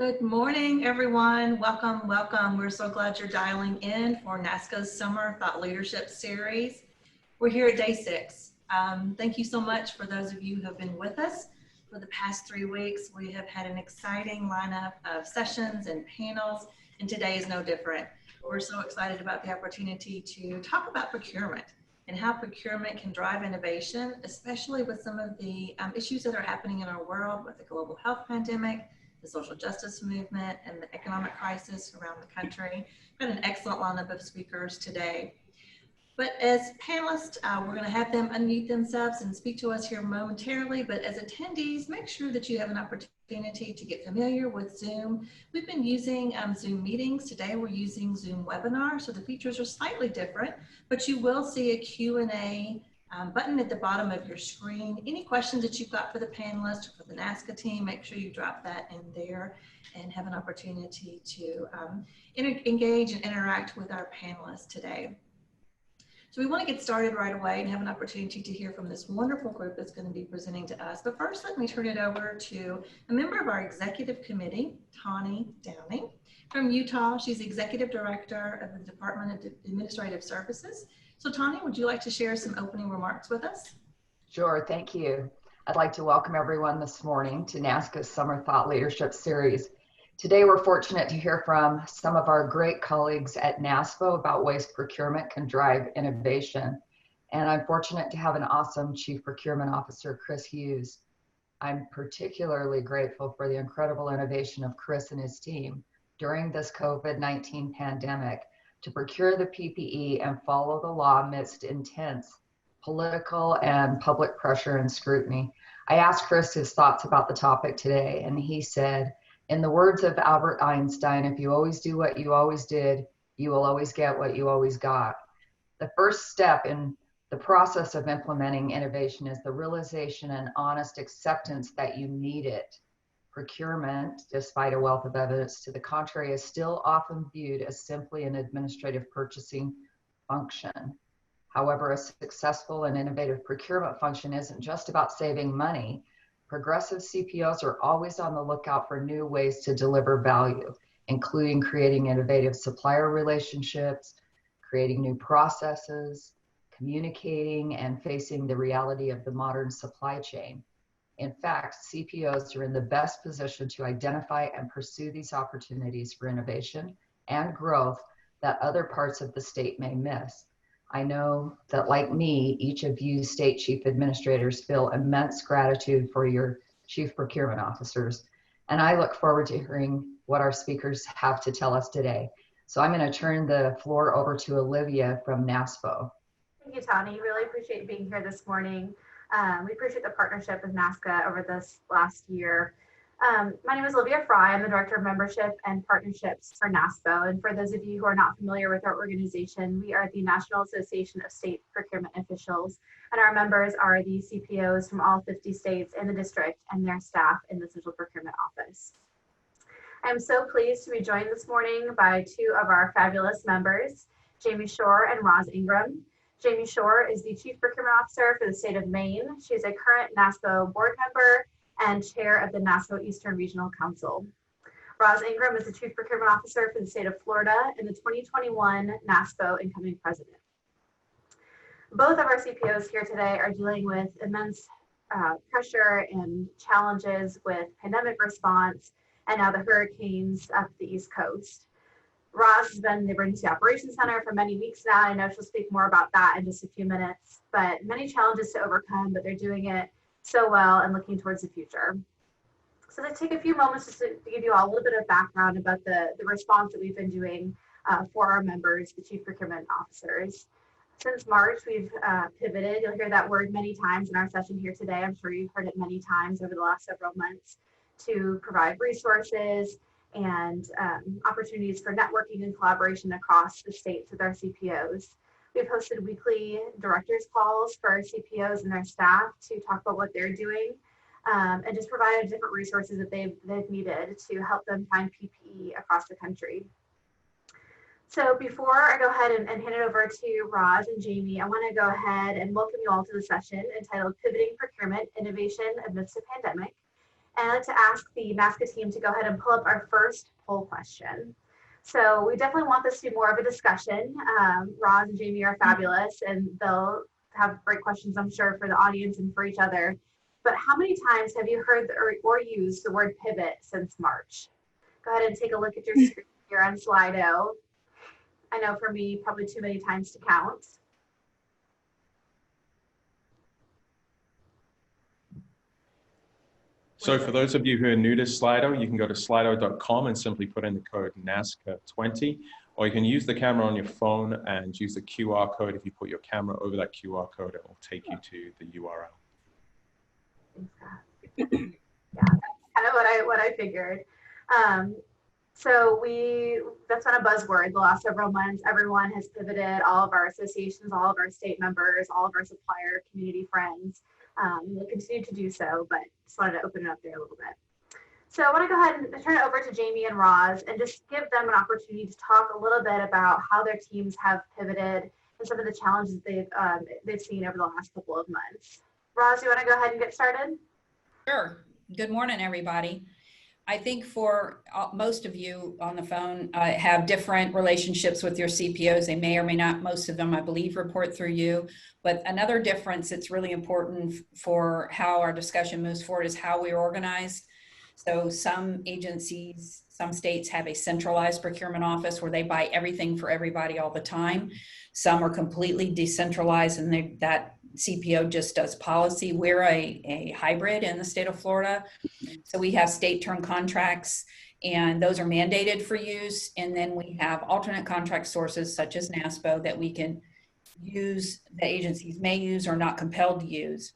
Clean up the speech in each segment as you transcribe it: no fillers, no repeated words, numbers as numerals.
Good morning, everyone. Welcome, welcome. We're so glad you're dialing in for NASCA's Summer Thought Leadership Series. We're here at day 6. Thank you so much for those of you who have been with us for the past 3 weeks. We have had an exciting lineup of sessions and panels, and today is no different. We're so excited about the opportunity to talk about procurement and how procurement can drive innovation, especially with some of the issues that are happening in our world with the global health pandemic, the social justice movement, and the economic crisis around the country. We've got an excellent lineup of speakers today. But as panelists, we're going to have them unmute themselves and speak to us here momentarily. But as attendees, make sure that you have an opportunity to get familiar with Zoom. We've been using Zoom meetings. Today we're using Zoom webinar, so the features are slightly different, but you will see a Q&A button at the bottom of your screen. Any questions that you've got for the panelists or for the NASCA team, make sure you drop that in there and have an opportunity to engage and interact with our panelists today. So we want to get started right away and have an opportunity to hear from this wonderful group that's going to be presenting to us. But first, let me turn it over to a member of our executive committee, Tawny Downing from Utah. She's Executive Director of the Department of Administrative Services. So Tawny, would you like to share some opening remarks with us? Sure, thank you. I'd like to welcome everyone this morning to NASCA's Summer Thought Leadership Series. Today, we're fortunate to hear from some of our great colleagues at NASPO about ways procurement can drive innovation. And I'm fortunate to have an awesome Chief Procurement Officer, Chris Hughes. I'm particularly grateful for the incredible innovation of Chris and his team during this COVID-19 pandemic to procure the PPE and follow the law amidst intense political and public pressure and scrutiny. I asked Chris his thoughts about the topic today, and he said, in the words of Albert Einstein, if you always do what you always did, you will always get what you always got. The first step in the process of implementing innovation is the realization and honest acceptance that you need it. Procurement, despite a wealth of evidence to the contrary, is still often viewed as simply an administrative purchasing function. However, a successful and innovative procurement function isn't just about saving money. Progressive CPOs are always on the lookout for new ways to deliver value, including creating innovative supplier relationships, creating new processes, communicating, and facing the reality of the modern supply chain. In fact, CPOs are in the best position to identify and pursue these opportunities for innovation and growth that other parts of the state may miss. I know that, like me, each of you state chief administrators feel immense gratitude for your chief procurement officers, and I look forward to hearing what our speakers have to tell us today. So I'm going to turn the floor over to Olivia from NASPO. Thank you, Tawny. Really appreciate being here this morning. We appreciate the partnership with NASCA over this last year. My name is Olivia Fry. I'm the Director of Membership and Partnerships for NASPO. And for those of you who are not familiar with our organization, we are the National Association of State Procurement Officials, and our members are the CPOs from all 50 states in the district and their staff in the Central Procurement Office. I'm so pleased to be joined this morning by 2 of our fabulous members, Jamie Shore and Roz Ingram. Jamie Shore is the Chief Procurement Officer for the state of Maine. She's a current NASPO board member and chair of the NASPO Eastern Regional Council. Roz Ingram is the Chief Procurement Officer for the state of Florida and the 2021 NASPO incoming president. Both of our CPOs here today are dealing with immense pressure and challenges with pandemic response and now the hurricanes up the East Coast. Roz has been in the Emergency Operations Center for many weeks now. I know she'll speak more about that in just a few minutes, but many challenges to overcome, but they're doing it so well and looking towards the future. So let's take a few moments just to give you all a little bit of background about the response that we've been doing for our members, the Chief Procurement Officers. Since March, we've pivoted. You'll hear that word many times in our session here today. I'm sure you've heard it many times over the last several months, to provide resources and opportunities for networking and collaboration across the states with our CPOs. We've hosted weekly directors calls for our CPOs and their staff to talk about what they're doing and just provided different resources that they've needed to help them find PPE across the country. So before I go ahead and hand it over to Roz and Jamie, I want to go ahead and welcome you all to the session entitled Pivoting Procurement Innovation Amidst the Pandemic. And I'd like to ask the NASCA team to go ahead and pull up our first poll question. So we definitely want this to be more of a discussion. Roz and Jamie are fabulous, and they'll have great questions, I'm sure, for the audience and for each other. But how many times have you heard or used the word pivot since March? Go ahead and take a look at your screen here on Slido. I know for me, probably too many times to count. So for those of you who are new to Slido, you can go to slido.com and simply put in the code NASCA20, or you can use the camera on your phone and use the QR code. If you put your camera over that QR code, it will take you to the URL. Yeah, that's kind of what I figured. So that's been a buzzword the last several months. Everyone has pivoted, all of our associations, all of our state members, all of our supplier community friends. We'll continue to do so, but just wanted to open it up there a little bit. So I want to go ahead and turn it over to Jamie and Roz and just give them an opportunity to talk a little bit about how their teams have pivoted and some of the challenges they've seen over the last couple of months. Roz, you want to go ahead and get started? Sure. Good morning, everybody. I think for most of you on the phone have different relationships with your CPOs. They may or may not, most of them, I believe, report through you. But another difference that's really important for how our discussion moves forward is how we're organized. So some agencies, some states have a centralized procurement office where they buy everything for everybody all the time. Some are completely decentralized and that CPO just does policy. We're a hybrid in the state of Florida. So we have state term contracts and those are mandated for use. And then we have alternate contract sources such as NASPO that we can use, the agencies may use or not compelled to use.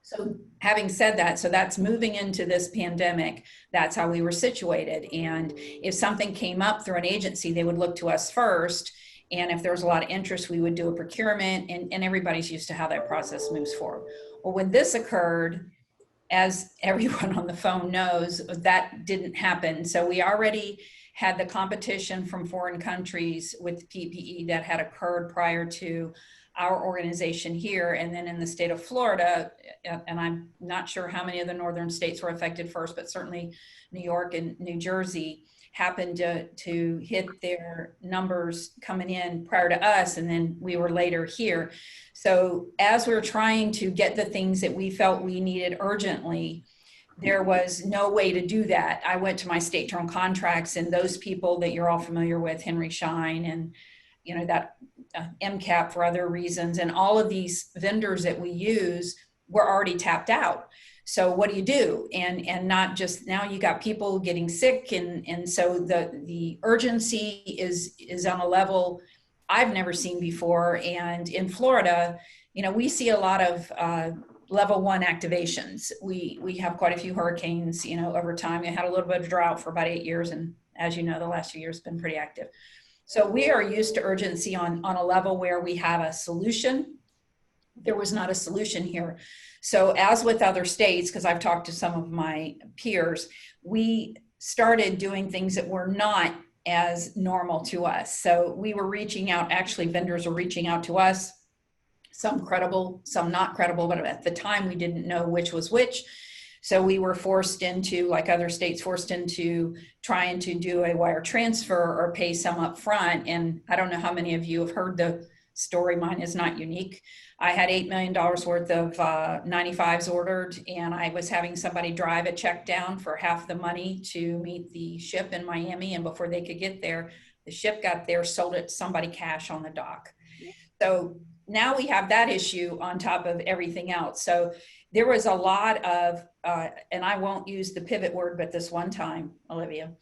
So having said that, so that's moving into this pandemic, that's how we were situated. And if something came up through an agency, they would look to us first. And if there was a lot of interest, we would do a procurement, and everybody's used to how that process moves forward. Well, when this occurred, as everyone on the phone knows, that didn't happen. So we already had the competition from foreign countries with PPE that had occurred prior to our organization here. And then in the state of Florida, and I'm not sure how many of the northern states were affected first, but certainly New York and New Jersey happened to hit their numbers coming in prior to us, and then we were later here. So as we were trying to get the things that we felt we needed urgently, there was no way to do that. I went to my state term contracts, and those people that you're all familiar with, Henry Schein and that MCAP for other reasons, and all of these vendors that we use were already tapped out. So what do you do? And not just now, you got people getting sick, and so the urgency is on a level I've never seen before. And in Florida, we see a lot of level 1 activations. We have quite a few hurricanes, over time. We had a little bit of drought for about 8 years, and as you know, the last few years have been pretty active. So we are used to urgency on a level where we have a solution. There was not a solution here. So as with other states, because I've talked to some of my peers, we started doing things that were not as normal to us. So we were reaching out, actually vendors were reaching out to us, some credible, some not credible, but at the time we didn't know which was which. So we were forced into, like other states, forced into trying to do a wire transfer or pay some up front. And I don't know how many of you have heard the story. Mine is not unique. I had $8 million worth of 95s ordered, and I was having somebody drive a check down for half the money to meet the ship in Miami. And before they could get there, the ship got there, sold it to somebody cash on the dock. So now we have that issue on top of everything else. So there was a lot of, and I won't use the pivot word, but this one time, Olivia,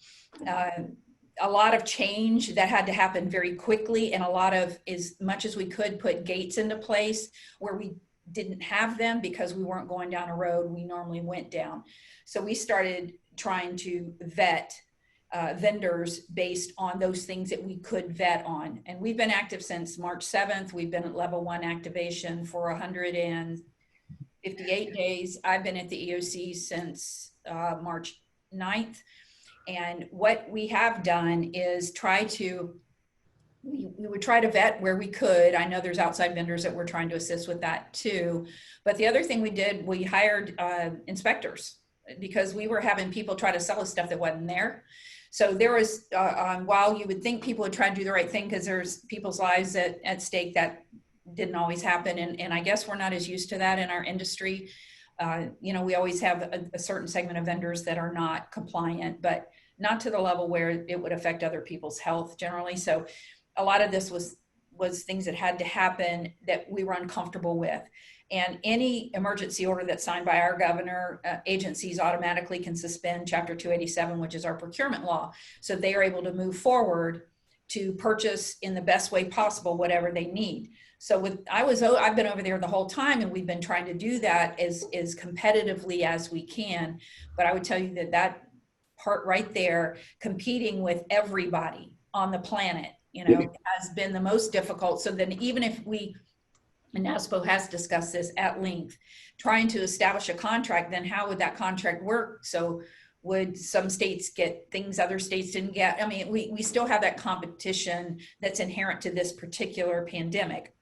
a lot of change that had to happen very quickly, and a lot of, as much as we could, put gates into place where we didn't have them because we weren't going down a road we normally went down. So we started trying to vet vendors based on those things that we could vet on. And we've been active since March 7th. We've been at level 1 activation for 158 days. I've been at the EOC since March 9th. And what we have done is we would try to vet where we could. I know there's outside vendors that we're trying to assist with that too. But the other thing we did, we hired inspectors. because we were having people try to sell us stuff that wasn't there. So there was, while you would think people would try to do the right thing because there's people's lives at stake, that didn't always happen. And I guess we're not as used to that in our industry. You know, we always have a certain segment of vendors that are not compliant, but not to the level where it would affect other people's health generally. So a lot of this was things that had to happen that we were uncomfortable with. And any emergency order that's signed by our governor, agencies automatically can suspend Chapter 287, which is our procurement law. So they are able to move forward to purchase in the best way possible whatever they need. So I've been over there the whole time, and we've been trying to do that as competitively as we can. But I would tell you that part right there, competing with everybody on the planet, you know, has been the most difficult. So then even if and NASPO has discussed this at length, trying to establish a contract, then how would that contract work? So would some states get things other states didn't get? I mean, we still have that competition that's inherent to this particular pandemic.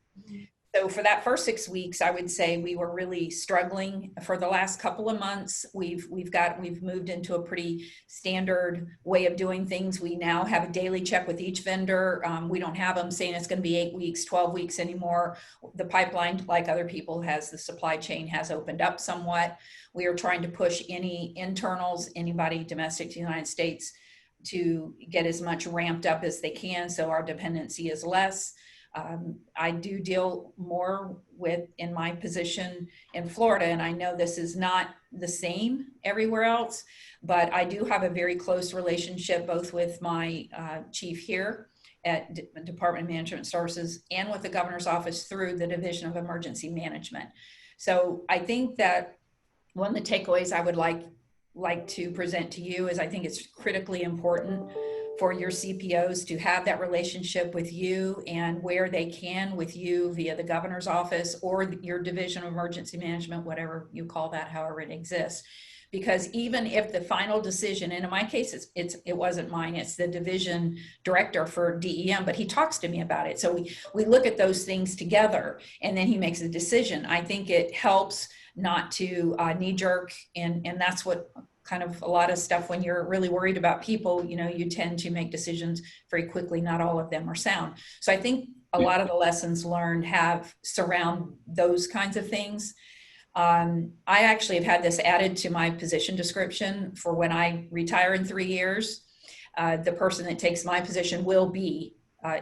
So for that first 6 weeks, I would say we were really struggling. For the last couple of months, we've moved into a pretty standard way of doing things. We now have a daily check with each vendor. We don't have them saying it's going to be 8 weeks, 12 weeks anymore. The pipeline, like other people, the supply chain has opened up somewhat. We are trying to push any internals, anybody domestic to the United States, to get as much ramped up as they can so our dependency is less. I do deal more in my position in Florida, and I know this is not the same everywhere else, but I do have a very close relationship both with my chief here at Department of Management Services and with the governor's office through the Division of Emergency Management. So I think that one of the takeaways I would like to present to you is I think it's critically important for your CPOs to have that relationship with you, and where they can with you via the governor's office or your Division of Emergency Management, whatever you call that, however it exists. Because even if the final decision, and in my case, it wasn't mine, it's the division director for DEM, but he talks to me about it. So we look at those things together, and then he makes a decision. I think it helps not to knee jerk, and that's what kind of a lot of stuff when you're really worried about people, you know, you tend to make decisions very quickly. Not all of them are sound. So I think a lot of the lessons learned surround those kinds of things. I actually have had this added to my position description for when I retire in 3 years. The person that takes my position will be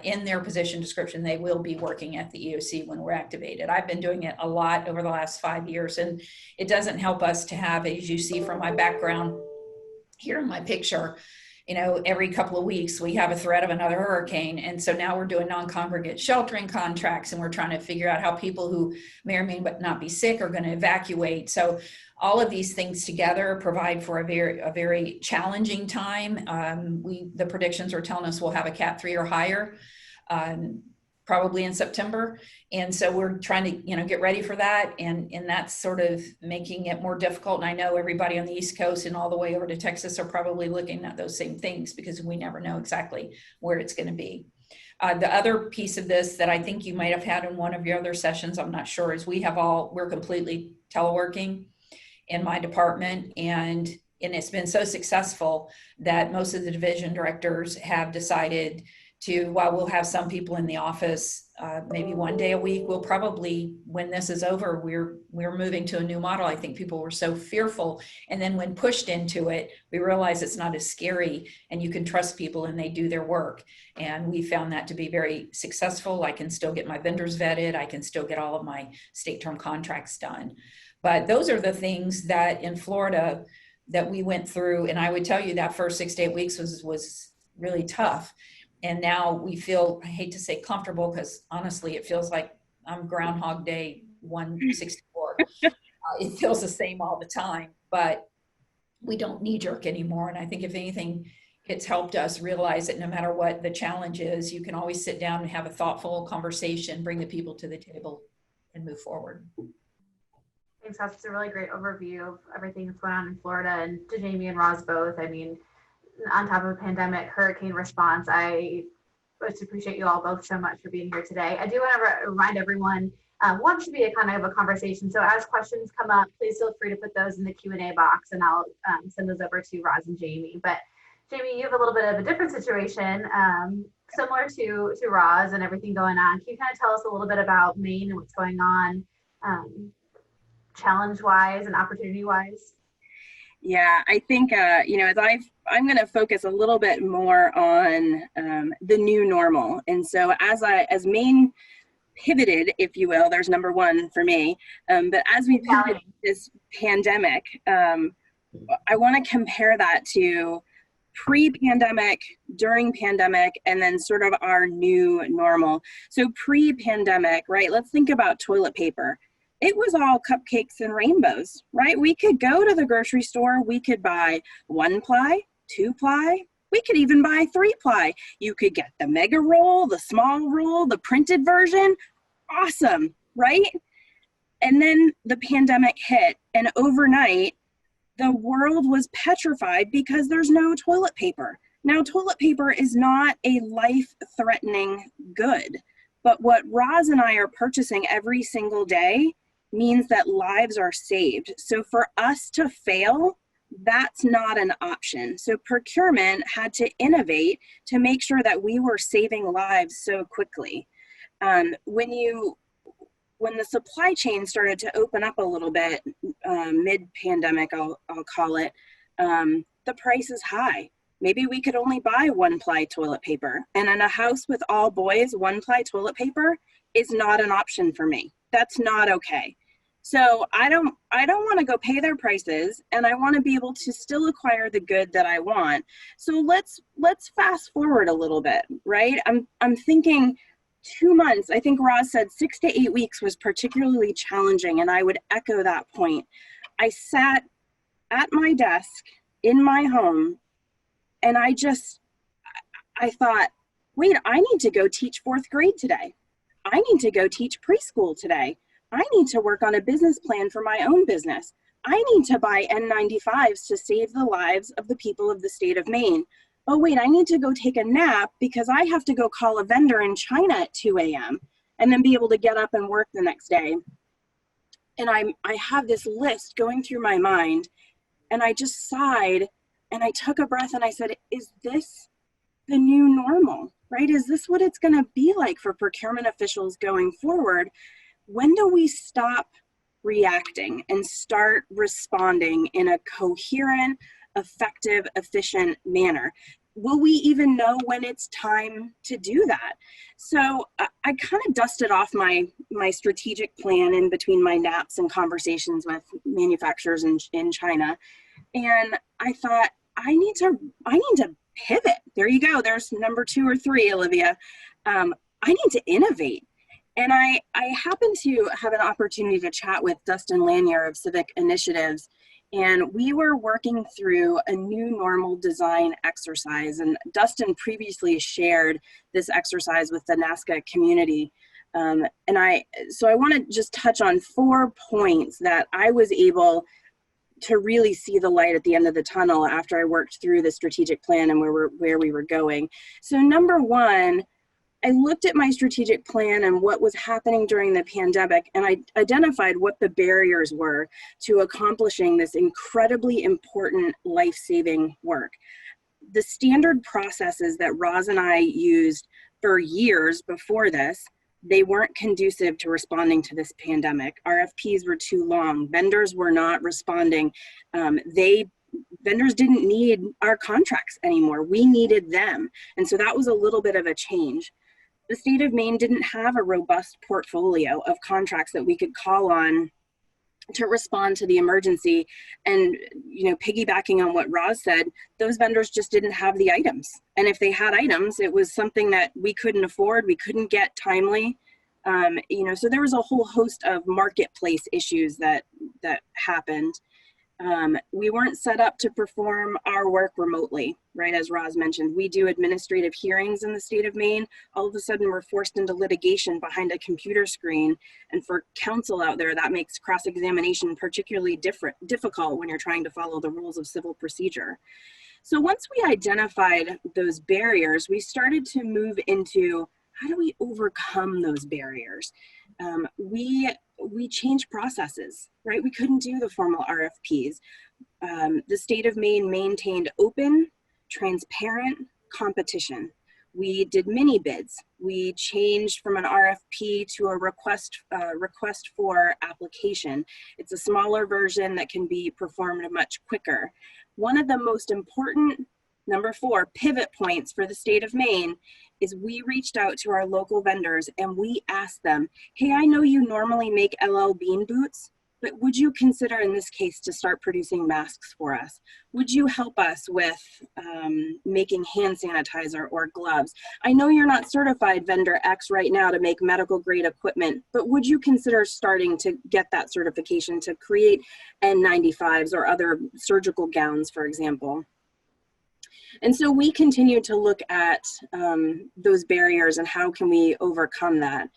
in their position description, they will be working at the EOC when we're activated. I've been doing it a lot over the last 5 years, and it doesn't help us to have, as you see from my background here in my picture, you know, every couple of weeks we have a threat of another hurricane. And so now we're doing non-congregate sheltering contracts, and we're trying to figure out how people who may or may not be sick are going to evacuate. So all of these things together provide for a very challenging time. The predictions are telling us we'll have a Cat 3 or higher, probably in September. And so we're trying to, you know, get ready for that. And that's sort of making it more difficult. And I know everybody on the East Coast and all the way over to Texas are probably looking at those same things, because we never know exactly where it's going to be. The other piece of this that I think you might have had in one of your other sessions, I'm not sure, is we're completely teleworking in my department, and it's been so successful that most of the division directors have decided to, while we'll have some people in the office maybe 1 day a week, we'll probably, when this is over, we're moving to a new model. I think people were so fearful, and then when pushed into it, we realize it's not as scary, and you can trust people and they do their work. And we found that to be very successful. I can still get my vendors vetted. I can still get all of my state term contracts done. But those are the things that in Florida that we went through. And I would tell you that first 6 to 8 weeks was really tough. And now we feel, I hate to say comfortable, because honestly, it feels like I'm Groundhog Day 164. It feels the same all the time, but we don't knee jerk anymore. And I think if anything, it's helped us realize that no matter what the challenge is, you can always sit down and have a thoughtful conversation, bring the people to the table, and move forward. Thanks. That's a really great overview of everything that's going on in Florida. And to Jamie and Roz both, I mean, on top of a pandemic, hurricane response, I just appreciate you all both so much for being here today. I do want to remind everyone, want to be a kind of a conversation. So as questions come up, please feel free to put those in the Q&A box, and I'll send those over to Roz and Jamie. But Jamie, you have a little bit of a different situation, similar to Roz and everything going on. Can you kind of tell us a little bit about Maine and what's going on, challenge-wise and opportunity-wise? Yeah, I think, as I'm going to focus a little bit more on the new normal. And so as Maine pivoted, if you will, there's number one for me, but as we pivoted this pandemic, I want to compare that to pre-pandemic, during pandemic, and then sort of our new normal. So pre-pandemic, right, let's think about toilet paper. It was all cupcakes and rainbows, right? We could go to the grocery store, we could buy 1-ply, 2-ply, we could even buy 3-ply. You could get the mega roll, the small roll, the printed version. Awesome, right? And then the pandemic hit, and overnight, the world was petrified because there's no toilet paper. Now, toilet paper is not a life-threatening good, but what Roz and I are purchasing every single day means that lives are saved. So for us to fail, that's not an option. So procurement had to innovate to make sure that we were saving lives so quickly. When the supply chain started to open up a little bit, mid-pandemic, I'll call it, the price is high. Maybe we could only buy 1-ply toilet paper. And in a house with all boys, 1-ply toilet paper is not an option for me. That's not okay. So I don't want to go pay their prices, and I want to be able to still acquire the good that I want. So let's fast forward a little bit, right? I'm thinking 2 months. I think Roz said 6 to 8 weeks was particularly challenging, and I would echo that point. I sat at my desk in my home, and I thought, wait, I need to go teach 4th grade today. I need to go teach preschool today. I need to work on a business plan for my own business. I need to buy N95s to save the lives of the people of the state of Maine. Oh, wait, I need to go take a nap because I have to go call a vendor in China at 2 a.m. and then be able to get up and work the next day. And I have this list going through my mind, and I just sighed, and I took a breath, and I said, is this the new normal, right? Is this what it's going to be like for procurement officials going forward? When do we stop reacting and start responding in a coherent, effective, efficient manner? Will we even know when it's time to do that? So I kind of dusted off my strategic plan in between my naps and conversations with manufacturers in China. And I thought, I need to pivot. There you go. There's number 2 or 3, Olivia. I need to innovate. And I happened to have an opportunity to chat with Dustin Lanier of Civic Initiatives, and we were working through a new normal design exercise. And Dustin previously shared this exercise with the NASCA community. So I want to just touch on 4 points that I was able to really see the light at the end of the tunnel after I worked through the strategic plan and where we were going. So number 1, I looked at my strategic plan and what was happening during the pandemic, and I identified what the barriers were to accomplishing this incredibly important life-saving work. The standard processes that Roz and I used for years before this, they weren't conducive to responding to this pandemic. RFPs were too long. Vendors were not responding. Vendors didn't need our contracts anymore. We needed them. And so that was a little bit of a change. The state of Maine didn't have a robust portfolio of contracts that we could call on to respond to the emergency. And, piggybacking on what Roz said, those vendors just didn't have the items. And if they had items, it was something that we couldn't afford, we couldn't get timely. So there was a whole host of marketplace issues that happened. We weren't set up to perform our work remotely, right? As Roz mentioned, we do administrative hearings in the state of Maine. All of a sudden, we're forced into litigation behind a computer screen. And for counsel out there, that makes cross-examination particularly difficult when you're trying to follow the rules of civil procedure. So once we identified those barriers, we started to move into how do we overcome those barriers? We changed processes, right? We couldn't do the formal RFPs. The state of Maine maintained open, transparent competition. We did mini bids. We changed from an RFP to a request for application. It's a smaller version that can be performed much quicker. One of the most important, number 4, pivot points for the state of Maine is we reached out to our local vendors and we asked them, hey, I know you normally make LL Bean boots, but would you consider in this case to start producing masks for us? Would you help us with making hand sanitizer or gloves? I know you're not certified vendor X right now to make medical grade equipment, but would you consider starting to get that certification to create N95s or other surgical gowns, for example? And so we continue to look at those barriers and how can we overcome that.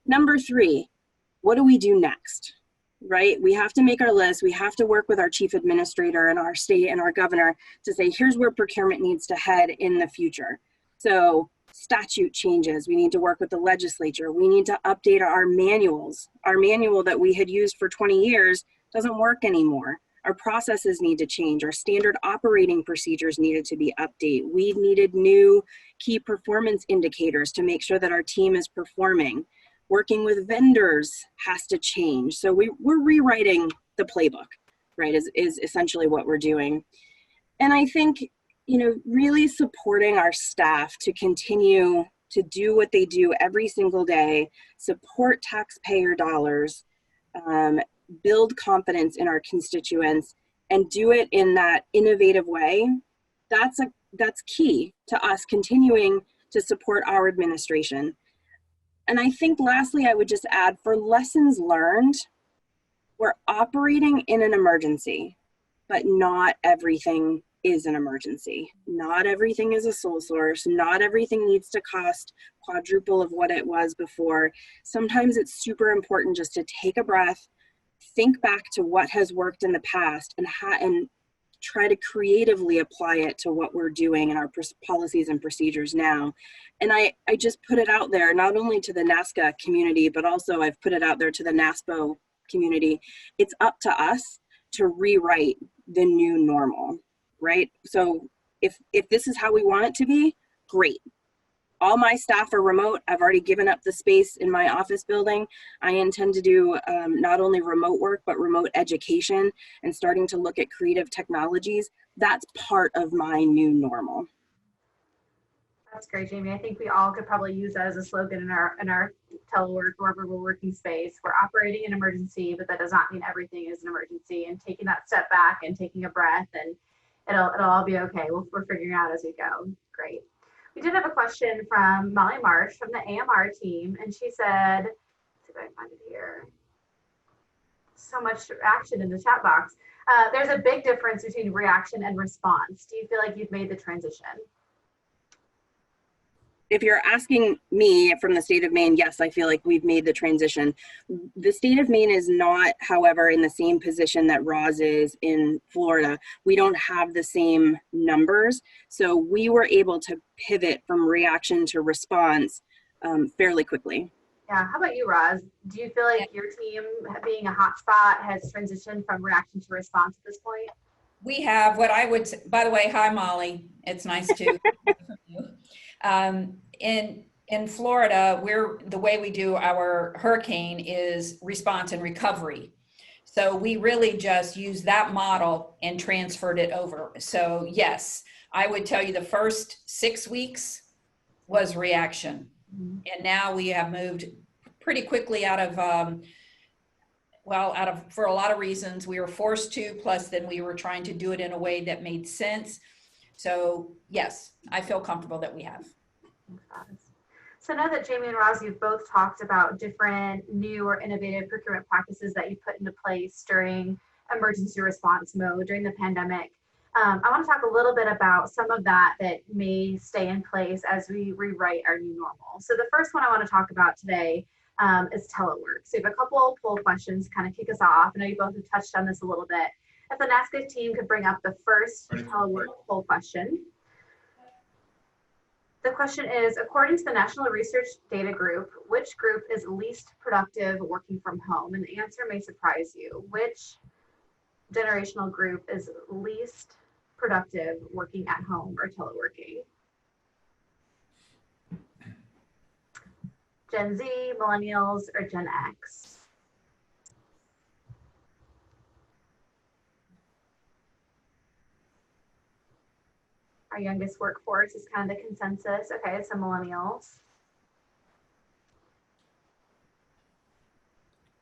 Number 3, what do we do next? Right? We have to make our list. We have to work with our chief administrator and our state and our governor to say, here's where procurement needs to head in the future. So statute changes. We need to work with the legislature. We need to update our manuals. Our manual that we had used for 20 years doesn't work anymore. Our processes need to change. Our standard operating procedures needed to be updated. We needed new key performance indicators to make sure that our team is performing. Working with vendors has to change. So we're rewriting the playbook, right, is essentially what we're doing. And I think, you know, really supporting our staff to continue to do what they do every single day, support taxpayer dollars, build confidence in our constituents, and do it in that innovative way, that's key to us continuing to support our administration. And I think lastly, I would just add, for lessons learned, we're operating in an emergency, but not everything is an emergency. Not everything is a sole source. Not everything needs to cost quadruple of what it was before. Sometimes it's super important just to take a breath, think back to what has worked in the past, and try to creatively apply it to what we're doing in our policies and procedures now. And I just put it out there, not only to the NASCA community, but also I've put it out there to the NASPO community. It's up to us to rewrite the new normal, right? So if this is how we want it to be, great. All my staff are remote. I've already given up the space in my office building. I intend to do not only remote work, but remote education and starting to look at creative technologies. That's part of my new normal. That's great, Jamie. I think we all could probably use that as a slogan in our telework, wherever we're working space. We're operating in emergency, but that does not mean everything is an emergency, and taking that step back and taking a breath, and it'll all be okay. We're figuring out as we go. Great. We did have a question from Molly Marsh from the AMR team, and she said, let's see if I can find it here. So much action in the chat box. There's a big difference between reaction and response. Do you feel like you've made the transition? If you're asking me from the state of Maine, yes, I feel like we've made the transition. The state of Maine is not, however, in the same position that Roz is in Florida. We don't have the same numbers. So we were able to pivot from reaction to response fairly quickly. Yeah, how about you, Roz? Do you feel like your team, being a hotspot, has transitioned from reaction to response at this point? We have what I would, by the way, hi, Molly. It's nice to hear from you. In Florida, the way we do our hurricane is response and recovery. So we really just used that model and transferred it over. So yes, I would tell you the first 6 weeks was reaction. Mm-hmm. And now we have moved pretty quickly out of, for a lot of reasons, we were forced to, plus then we were trying to do it in a way that made sense. So yes, I feel comfortable that we have. So I know that Jamie and Roz, you've both talked about different new or innovative procurement practices that you put into place during emergency response mode during the pandemic. I want to talk a little bit about some of that may stay in place as we rewrite our new normal. So the first one I want to talk about today is telework. So we have a couple of poll questions to kind of kick us off. I know you both have touched on this a little bit. If the NASCA team could bring up the first telework poll question. The question is, according to the National Research Data Group, which group is least productive working from home? And the answer may surprise you. Which generational group is least productive working at home or teleworking? Gen Z, millennials, or Gen X? Our youngest workforce is kind of the consensus. Okay, so millennials.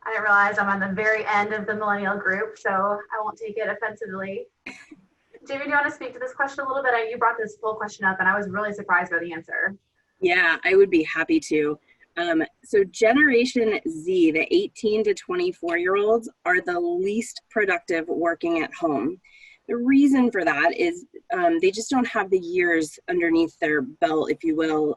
I didn't realize I'm on the very end of the millennial group, so I won't take it offensively. Jamie, do you want to speak to this question a little bit? You brought this full question up, and I was really surprised by the answer. Yeah, I would be happy to. So Generation Z, the 18 to 24-year-olds, are the least productive working at home. The reason for that is they just don't have the years underneath their belt, if you will,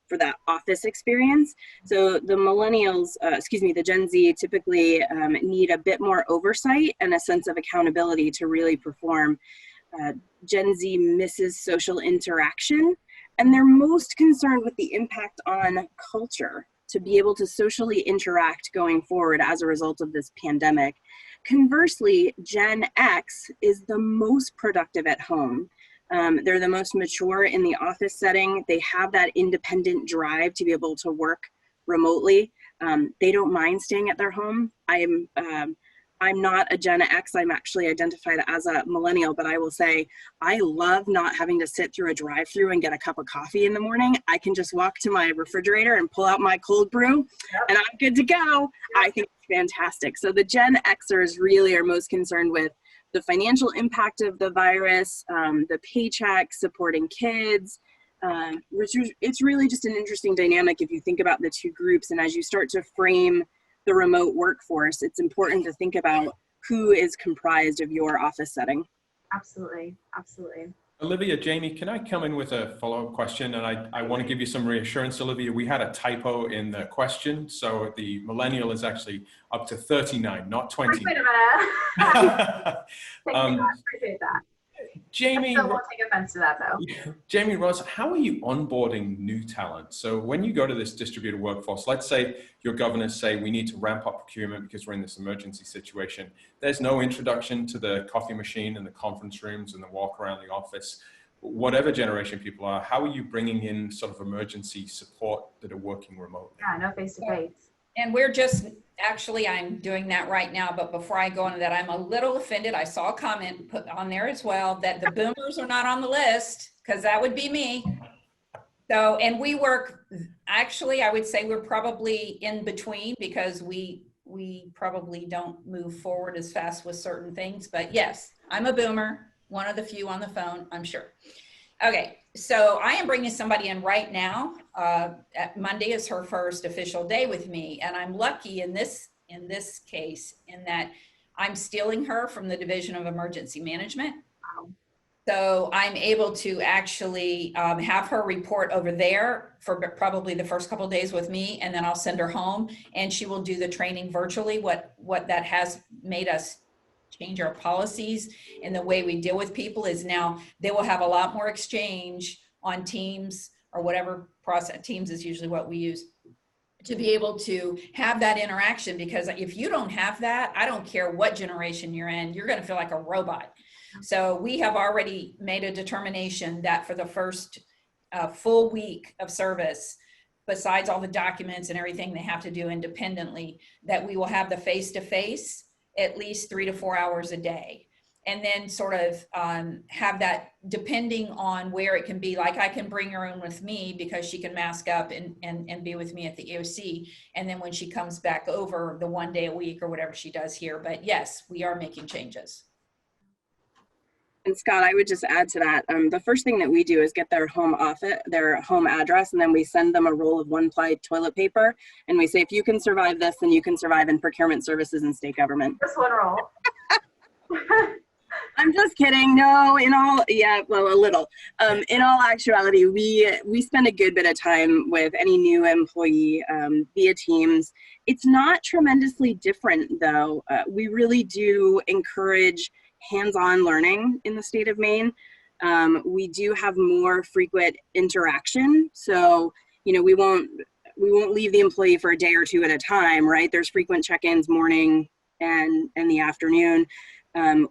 for that office experience. So the millennials, the Gen Z typically need a bit more oversight and a sense of accountability to really perform. Gen Z misses social interaction, and they're most concerned with the impact on culture to be able to socially interact going forward as a result of this pandemic. Conversely, Gen X is the most productive at home. They're the most mature in the office setting. They have that independent drive to be able to work remotely. They don't mind staying at their home. I'm not a Gen X. I'm actually identified as a millennial, but I will say I love not having to sit through a drive-through and get a cup of coffee in the morning. I can just walk to my refrigerator and pull out my cold brew, and I'm good to go. I think it's fantastic. So the Gen Xers really are most concerned with the financial impact of the virus, the paycheck, supporting kids. It's really just an interesting dynamic if you think about the two groups, and as you start to frame the remote workforce, it's important to think about who is comprised of your office setting. Absolutely, absolutely. Olivia, Jamie, can I come in with a follow-up question? And I want to give you some reassurance, Olivia. We had a typo in the question. So the millennial is actually up to 39, not 20. Wait a minute. Appreciate that. Jamie, I still won't take offense to that though. Jamie Ross, how are you onboarding new talent? So when you go to this distributed workforce, let's say your governors say we need to ramp up procurement because we're in this emergency situation. There's no introduction to the coffee machine and the conference rooms and the walk around the office. Whatever generation people are, how are you bringing in sort of emergency support that are working remotely? Yeah, no face-to-face. And we're just, actually, I'm doing that right now, but before I go into that, I'm a little offended. I saw a comment put on there as well that the boomers are not on the list, because that would be me. So, and we work, actually, I would say we're probably in between because we probably don't move forward as fast with certain things. But yes, I'm a boomer, one of the few on the phone, I'm sure. Okay, so I am bringing somebody in right now. Monday is her first official day with me, and I'm lucky in this case in that I'm stealing her from the Division of Emergency Management. Wow. So I'm able to actually have her report over there for probably the first couple of days with me, and then I'll send her home, and she will do the training virtually. What that has made us change our policies and the way we deal with people is now they will have a lot more exchange on Teams or whatever process. Teams is usually what we use to be able to have that interaction, because if you don't have that, I don't care what generation you're in, you're going to feel like a robot. So we have already made a determination that for the first full week of service, besides all the documents and everything they have to do independently, that we will have the face-to-face at least 3 to 4 hours a day. And then sort of have that depending on where it can be. Like I can bring her in with me because she can mask up and be with me at the EOC. And then when she comes back over, the 1 day a week or whatever she does here. But yes, we are making changes. And Scott, I would just add to that. The first thing that we do is get their home address, and then we send them a roll of one-ply toilet paper. And we say, if you can survive this, then you can survive in procurement services and state government. Just one roll. I'm just kidding. No, a little. In all actuality, we spend a good bit of time with any new employee via Teams. It's not tremendously different, though. We really do encourage hands-on learning in the state of Maine. We do have more frequent interaction. So, we won't leave the employee for a day or two at a time, right? There's frequent check-ins morning and the afternoon.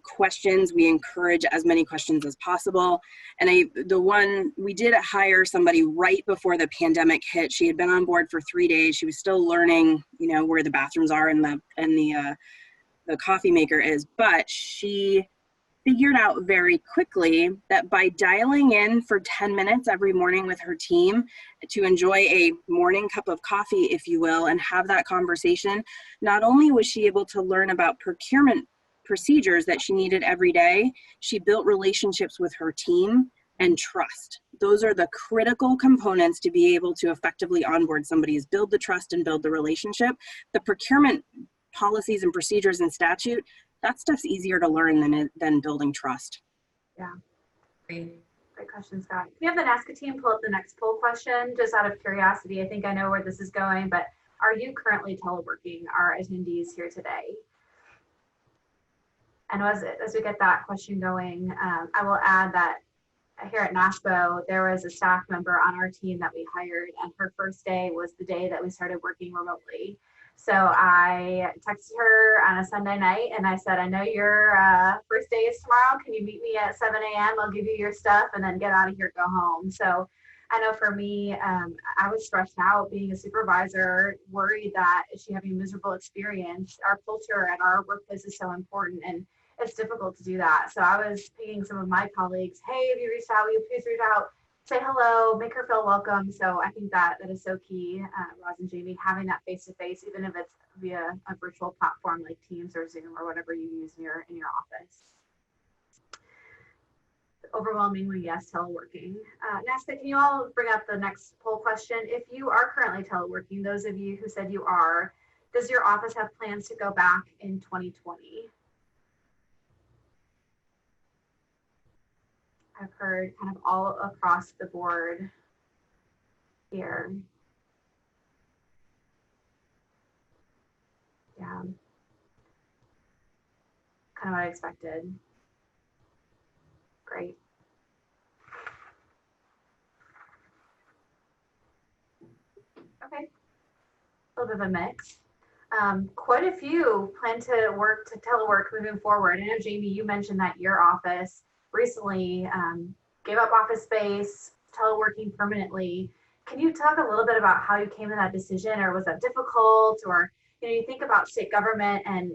Questions, we encourage as many questions as possible. And we did hire somebody right before the pandemic hit. She had been on board for 3 days. She was still learning, where the bathrooms are and the coffee maker is, but she figured out very quickly that by dialing in for 10 minutes every morning with her team to enjoy a morning cup of coffee, if you will, and have that conversation, not only was she able to learn about procurement procedures that she needed every day, she built relationships with her team and trust. Those are the critical components to be able to effectively onboard somebody, is build the trust and build the relationship. The procurement policies and procedures and statute, that stuff's easier to learn than building trust. Yeah. Great. Great question, Scott. Can you have the NASCA team pull up the next poll question? Just out of curiosity, I think I know where this is going, but are you currently teleworking our attendees here today? And as we get that question going, I will add that here at NASPO, there was a staff member on our team that we hired, and her first day was the day that we started working remotely. So I texted her on a Sunday night and I said, I know your first day is tomorrow. Can you meet me at 7 a.m.? I'll give you your stuff and then get out of here, go home. So I know for me, I was stressed out being a supervisor, worried that is she having a miserable experience? Our culture at our workplace is so important, and it's difficult to do that. So I was pinging some of my colleagues, hey, have you reached out? Will you please reach out? Say hello, make her feel welcome. So I think that is so key, Roz and Jamie, having that face-to-face, even if it's via a virtual platform like Teams or Zoom or whatever you use in your office. Overwhelmingly, yes, teleworking. NASCA, can you all bring up the next poll question? If you are currently teleworking, those of you who said you are, does your office have plans to go back in 2020? I've heard kind of all across the board here. Yeah, kind of what I expected. Great. Okay, a little bit of a mix. Quite a few plan to telework moving forward. I know, Jamie, you mentioned that your office recently gave up office space, teleworking permanently. Can you talk a little bit about how you came to that decision, or was that difficult? Or, you think about state government and,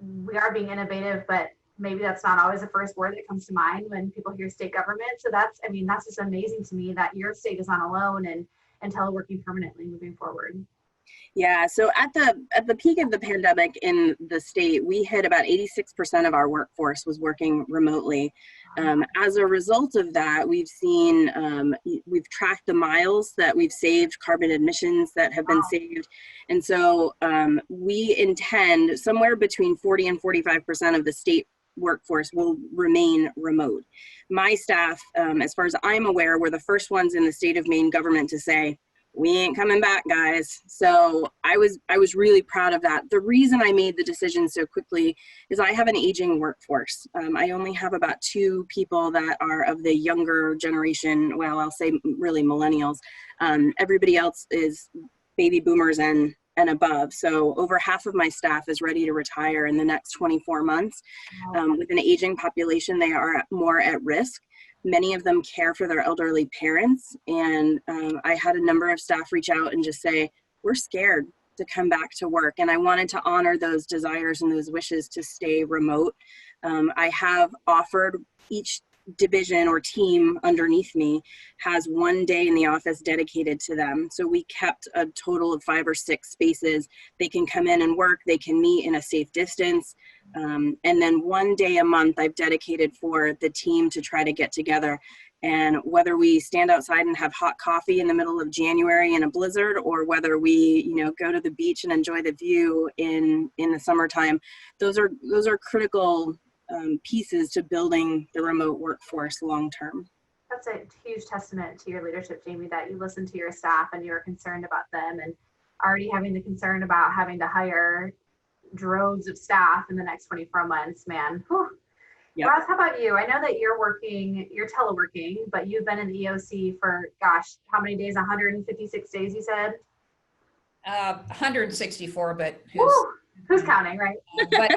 we are being innovative, but maybe that's not always the first word that comes to mind when people hear state government. So that's just amazing to me that your state is not alone and teleworking permanently moving forward. Yeah, so at the peak of the pandemic in the state, we hit about 86% of our workforce was working remotely. As a result of that, we've tracked the miles that we've saved, carbon emissions that have been saved. And so we intend somewhere between 40 and 45% of the state workforce will remain remote. My staff, as far as I'm aware, were the first ones in the state of Maine government to say, we ain't coming back, guys. So I was really proud of that. The reason I made the decision so quickly is I have an aging workforce. I only have about 2 people that are of the younger generation. Well, I'll say really millennials. Everybody else is baby boomers and above. So over half of my staff is ready to retire in the next 24 months. With an aging population, they are more at risk. Many of them care for their elderly parents. And I had a number of staff reach out and just say, we're scared to come back to work. And I wanted to honor those desires and those wishes to stay remote. I have offered each division or team underneath me has 1 day in the office dedicated to them. So we kept a total of 5 or 6 spaces. They can come in and work, they can meet in a safe distance. And then 1 day a month I've dedicated for the team to try to get together. And whether we stand outside and have hot coffee in the middle of January in a blizzard, or whether we, go to the beach and enjoy the view in the summertime, those are critical pieces to building the remote workforce long term. That's a huge testament to your leadership, Jamie, that you listen to your staff and you're concerned about them, and already having the concern about having to hire droves of staff in the next 24 months, man. Whew. Yep. Roz, how about you? I know that you're teleworking, but you've been in the EOC for, gosh, how many days? 156 days, you said? 164, but Who's counting, right? but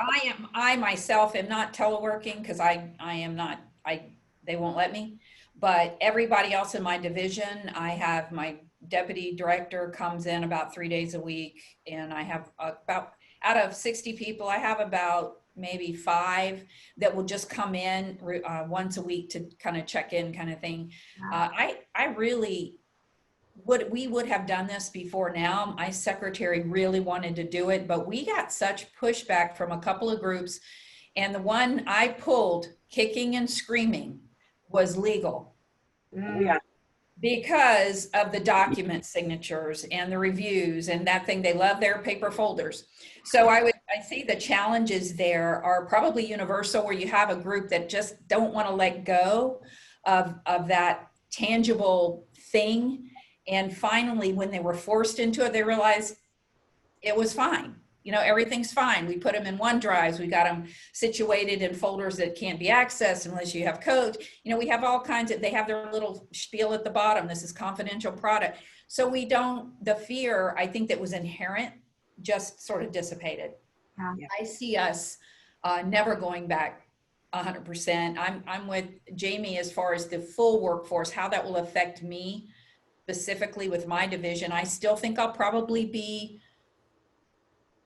I myself am not teleworking because I am not, they won't let me. But everybody else in my division, I have my deputy director comes in about 3 days a week, and I have about, out of 60 people, I have about maybe 5 that will just come in once a week to kind of check in, kind of thing. I really we would have done this before now. My secretary really wanted to do it, but we got such pushback from a couple of groups, and the one I pulled kicking and screaming was legal. Yeah. Because of the document signatures and the reviews and that thing. They love their paper folders. So I see the challenges there are probably universal, where you have a group that just don't want to let go of that tangible thing. And finally, when they were forced into it, they realized it was fine. You know, everything's fine. We put them in OneDrives. We got them situated in folders that can't be accessed unless you have code. You know, we have all kinds of, they have their little spiel at the bottom. This is confidential product. So we don't, the fear, I think, that was inherent just sort of dissipated. Yeah. I see us never going back 100%. I'm with Jamie as far as the full workforce, how that will affect me specifically with my division. I still think I'll probably be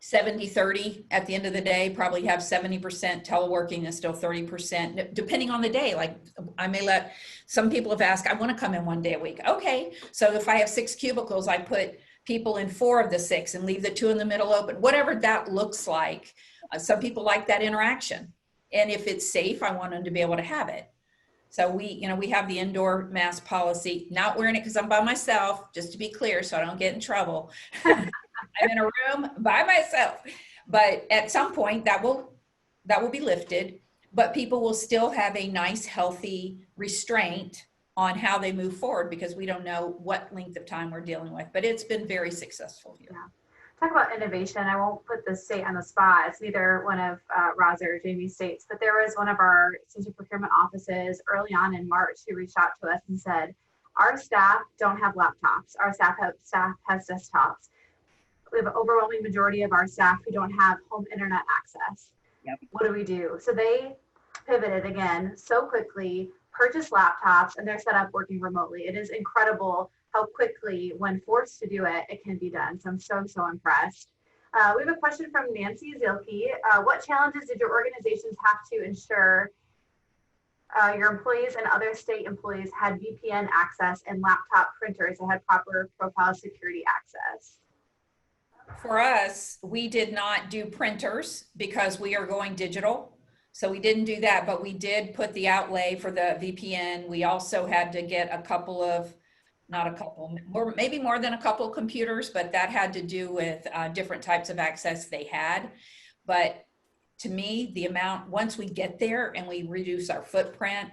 70-30 at the end of the day, probably have 70% teleworking and still 30%, depending on the day. Like I may let, some people have asked, I want to come in 1 day a week. Okay. So if I have 6 cubicles, I put people in 4 of the 6 and leave the 2 in the middle open, whatever that looks like. Some people like that interaction. And if it's safe, I want them to be able to have it. So we have the indoor mask policy, not wearing it because I'm by myself, just to be clear, so I don't get in trouble. I'm in a room by myself, but at some point that will be lifted, but people will still have a nice, healthy restraint on how they move forward, because we don't know what length of time we're dealing with, but it's been very successful here. Yeah. Talk about innovation. I won't put the state on the spot. It's neither one of Roz or Jamie's states, but there was one of our central procurement offices early on in March who reached out to us and said, our staff don't have laptops. Our staff has desktops. We have an overwhelming majority of our staff who don't have home internet access. Yep. What do we do? So they pivoted again so quickly, purchased laptops, and they're set up working remotely. It is incredible how quickly, when forced to do it, it can be done. So I'm so impressed. We have a question from Nancy Zilke. What challenges did your organizations have to ensure your employees and other state employees had VPN access and laptop printers that had proper profile security access? For us, we did not do printers because we are going digital. So we didn't do that, but we did put the outlay for the VPN. We also had to get a couple of, maybe more than a couple of computers, but that had to do with different types of access they had. But to me, the amount, once we get there and we reduce our footprint,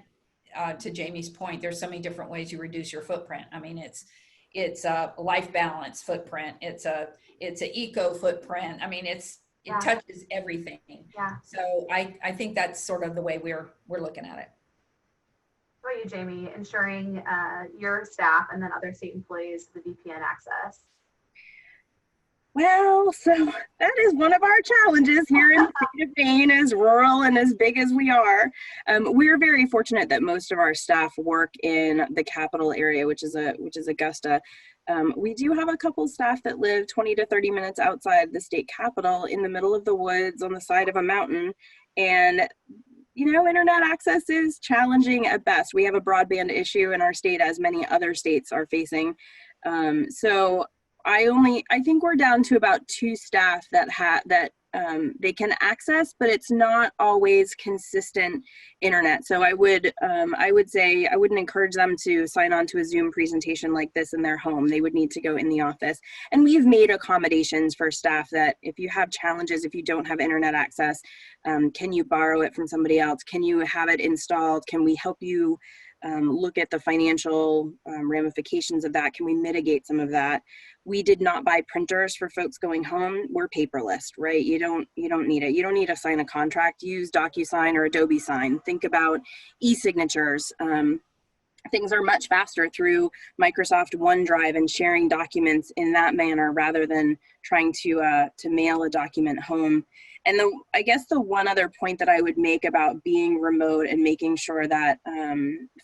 to Jamie's point, there's so many different ways you reduce your footprint. I mean, it's a life balance footprint. It's a eco footprint. I mean, it touches everything. Yeah. So I think that's sort of the way we're looking at it. How about you, Jamie, ensuring your staff and then other state employees the VPN access? Well, so that is one of our challenges here in the state of Maine, as rural and as big as we are. We're very fortunate that most of our staff work in the capital area, which is Augusta. We do have a couple staff that live 20 to 30 minutes outside the state capital in the middle of the woods on the side of a mountain. And, you know, internet access is challenging at best. We have a broadband issue in our state, as many other states are facing. So I think we're down to about 2 staff that they can access, but it's not always consistent internet. So I would say I wouldn't encourage them to sign on to a Zoom presentation like this in their home. They would need to go in the office. And we've made accommodations for staff that if you have challenges, if you don't have internet access, can you borrow it from somebody else? Can you have it installed? Can we help you look at the financial ramifications of that. Can we mitigate some of that? We did not buy printers for folks going home. We're paperless, right? You don't need it. You don't need to sign a contract. Use DocuSign or Adobe Sign. Think about e-signatures. Things are much faster through Microsoft OneDrive and sharing documents in that manner rather than trying to mail a document home. And I guess the one other point that I would make about being remote and making sure that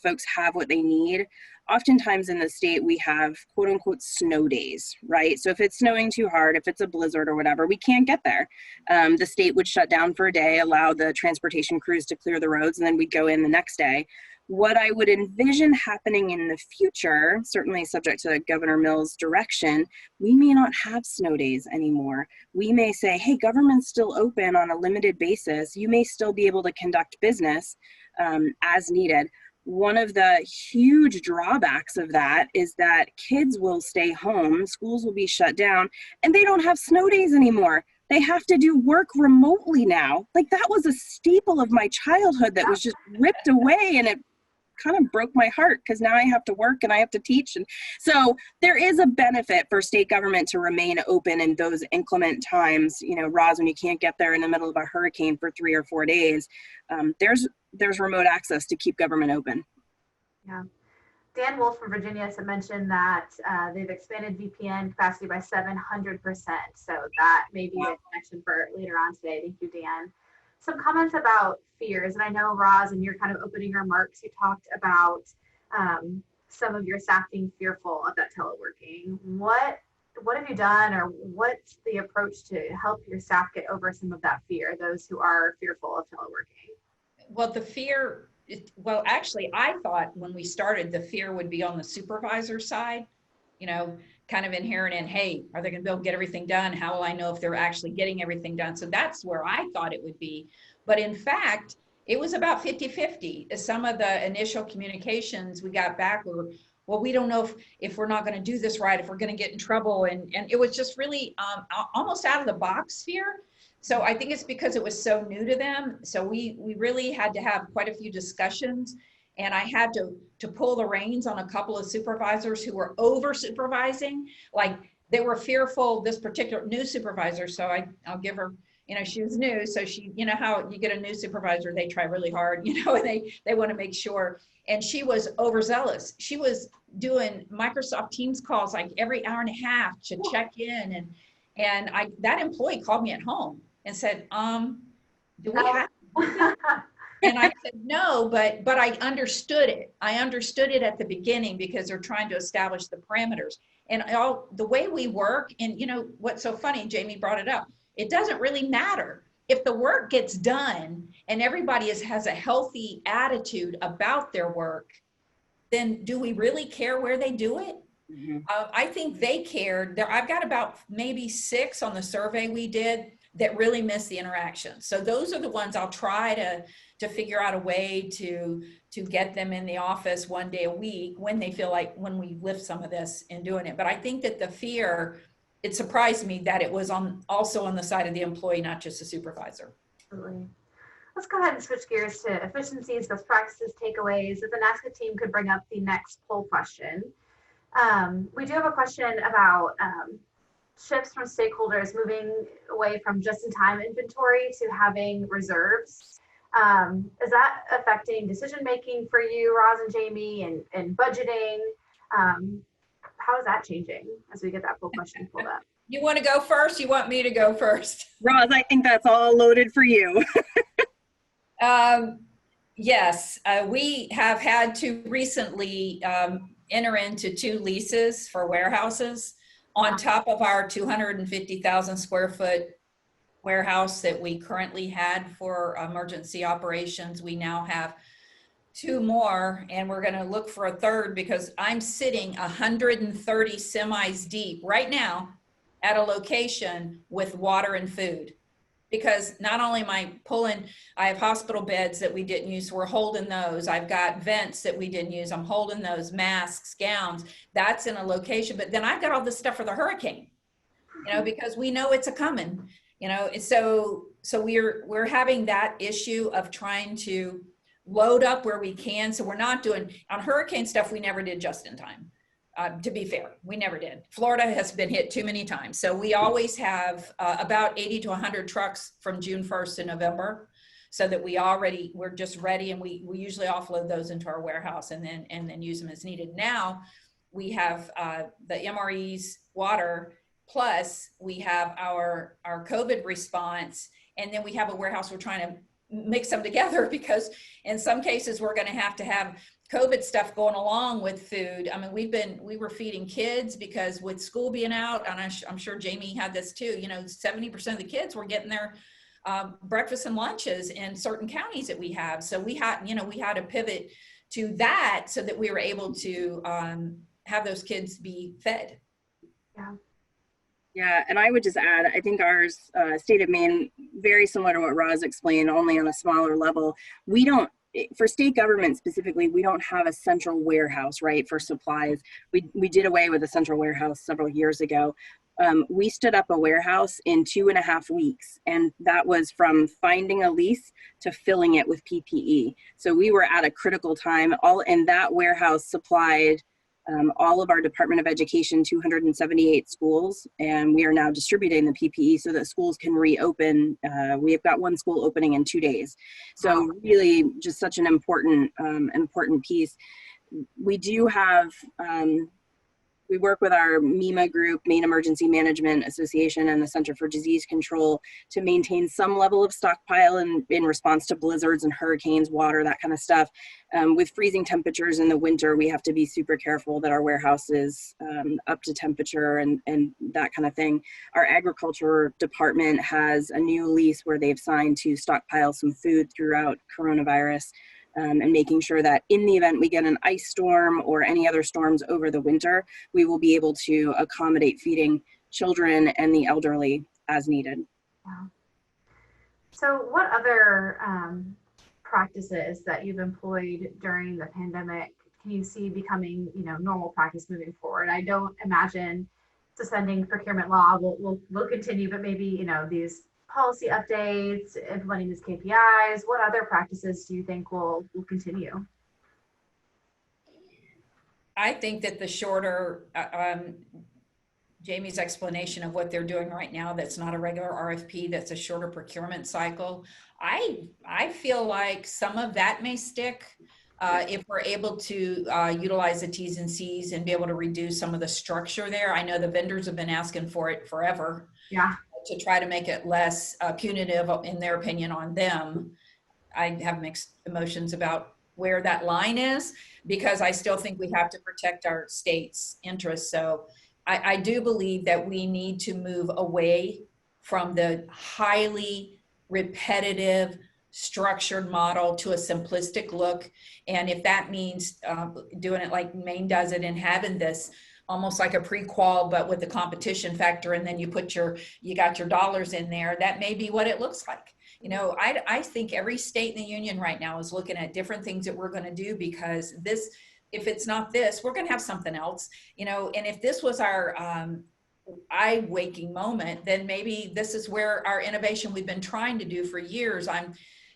folks have what they need, oftentimes in the state we have quote unquote snow days, right? So if it's snowing too hard, if it's a blizzard or whatever, we can't get there. The state would shut down for a day, allow the transportation crews to clear the roads, and then we'd go in the next day. What I would envision happening in the future, certainly subject to Governor Mills' direction, we may not have snow days anymore. We may say, hey, government's still open on a limited basis. You may still be able to conduct business as needed. One of the huge drawbacks of that is that kids will stay home, schools will be shut down, and they don't have snow days anymore. They have to do work remotely now. Like, that was a staple of my childhood that was just ripped away, and it kind of broke my heart because now I have to work and I have to teach. And so there is a benefit for state government to remain open in those inclement times. You know, Roz, when you can't get there in the middle of a hurricane for 3 or 4 days, there's remote access to keep government open. Yeah. Dan Wolf from Virginia had mentioned that they've expanded VPN capacity by 700%. So that may be a connection for later on today. Thank you, Dan. Some comments about fears, and I know, Roz, in your kind of opening remarks, you talked about some of your staff being fearful of that teleworking. What have you done, or what's the approach to help your staff get over some of that fear, those who are fearful of teleworking? Well, the fear, well, actually, I thought when we started, the fear would be on the supervisor side, you know, kind of inherent in, hey, are they going to be able to get everything done? How will I know if they're actually getting everything done? So that's where I thought it would be. But in fact, it was about 50-50. Some of the initial communications we got back were, well, we don't know if we're not going to do this right, if we're going to get in trouble. And it was just really almost out of the box fear. So I think it's because it was so new to them. So we really had to have quite a few discussions. And I had to pull the reins on a couple of supervisors who were over supervising. Like, they were fearful, this particular new supervisor. So I'll give her, you know, she was new. So she, you know how you get a new supervisor, they try really hard, you know, and they want to make sure. And she was overzealous. She was doing Microsoft Teams calls like every hour and a half to check in. And that employee called me at home and said, do we have And I said, no, but I understood it. I understood it at the beginning because they're trying to establish the parameters. And the way we work, and you know, what's so funny, Jamie brought it up, it doesn't really matter. If the work gets done and everybody has a healthy attitude about their work, then do we really care where they do it? Mm-hmm. I think they cared. I've got about maybe 6 on the survey we did that really miss the interaction. So those are the ones I'll try to figure out a way to get them in the office 1 day a week when they feel like, when we lift some of this and doing it. But I think that the fear, it surprised me that it was also on the side of the employee, not just the supervisor. Absolutely. Let's go ahead and switch gears to efficiencies, best practices, takeaways. If the NASCA team could bring up the next poll question. We do have a question about shifts from stakeholders moving away from just-in-time inventory to having reserves. Is that affecting decision-making for you, Roz and Jamie, and budgeting? How is that changing as we get that poll question pulled up? You want to go first? You want me to go first? Roz, I think that's all loaded for you. Yes, we have had to recently enter into 2 leases for warehouses on top of our 250,000 square foot warehouse that we currently had for emergency operations. We now have 2 more, and we're going to look for a 3rd because I'm sitting 130 semis deep right now at a location with water and food. Because not only am I I have hospital beds that we didn't use, so we're holding those. I've got vents that we didn't use, I'm holding those, masks, gowns, that's in a location. But then I've got all this stuff for the hurricane, you know, because we know it's coming, you know. So we're having that issue of trying to load up where we can. So we're not doing, on hurricane stuff, we never did just in time. To be fair, we never did. Florida has been hit too many times. So we always have about 80 to 100 trucks from June 1st to November, so that we're just ready, and we usually offload those into our warehouse and then use them as needed. Now we have the MREs, water, plus we have our COVID response, and then we have a warehouse we're trying to mix them together, because in some cases we're going to have COVID stuff going along with food. I mean, we were feeding kids, because with school being out, and I'm sure Jamie had this too, 70% of the kids were getting their breakfast and lunches in certain counties that we have. So we had to pivot to that so that we were able to have those kids be fed. Yeah. Yeah, and I would just add, I think ours, state of Maine, very similar to what Roz explained, only on a smaller level. We don't, for state government specifically, we don't have a central warehouse, right, for supplies. We did away with a central warehouse several years ago. We stood up a warehouse in 2.5 weeks, and that was from finding a lease to filling it with PPE. So we were at a critical time, and that warehouse supplied all of our Department of Education 278 schools, and we are now distributing the PPE so that schools can reopen. We have got one school opening in 2 days. So really just such an important piece. We do have, we work with our MEMA group, Maine Emergency Management Association, and the Center for Disease Control to maintain some level of stockpile in response to blizzards and hurricanes, water, that kind of stuff. With freezing temperatures in the winter, we have to be super careful that our warehouse is up to temperature and that kind of thing. Our agriculture department has a new lease where they've signed to stockpile some food throughout coronavirus. And making sure that in the event we get an ice storm or any other storms over the winter, we will be able to accommodate feeding children and the elderly as needed. Wow. So what other practices that you've employed during the pandemic can you see becoming, normal practice moving forward? I don't imagine suspending procurement law will continue, but maybe, these policy updates, implementing these KPIs, what other practices do you think will continue? I think that the shorter, Jamie's explanation of what they're doing right now, that's not a regular RFP, that's a shorter procurement cycle. I feel like some of that may stick if we're able to utilize the T's and C's and be able to reduce some of the structure there. I know the vendors have been asking for it forever. Yeah. To try to make it less punitive, in their opinion, on them. I have mixed emotions about where that line is, because I still think we have to protect our state's interests. So I do believe that we need to move away from the highly repetitive, structured model to a simplistic look. And if that means doing it like Maine does it and having this almost like a pre-qual, but with the competition factor, and then you got your dollars in there, that may be what it looks like. I think every state in the union right now is looking at different things that we're going to do, because if it's not this, we're going to have something else, and if this was our eye-waking moment, then maybe this is where our innovation we've been trying to do for years.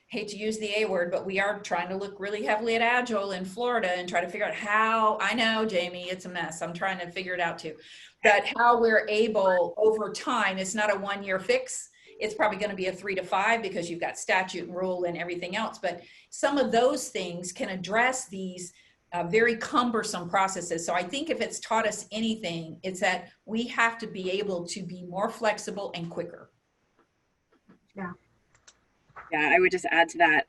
Hate to use the A word, but we are trying to look really heavily at Agile in Florida and try to figure out how, I know, Jamie, it's a mess. I'm trying to figure it out too, but how we're able over time, it's not a 1-year fix. It's probably going to be a 3 to 5, because you've got statute and rule and everything else. But some of those things can address these very cumbersome processes. So I think if it's taught us anything, it's that we have to be able to be more flexible and quicker. Yeah. Yeah, I would just add to that,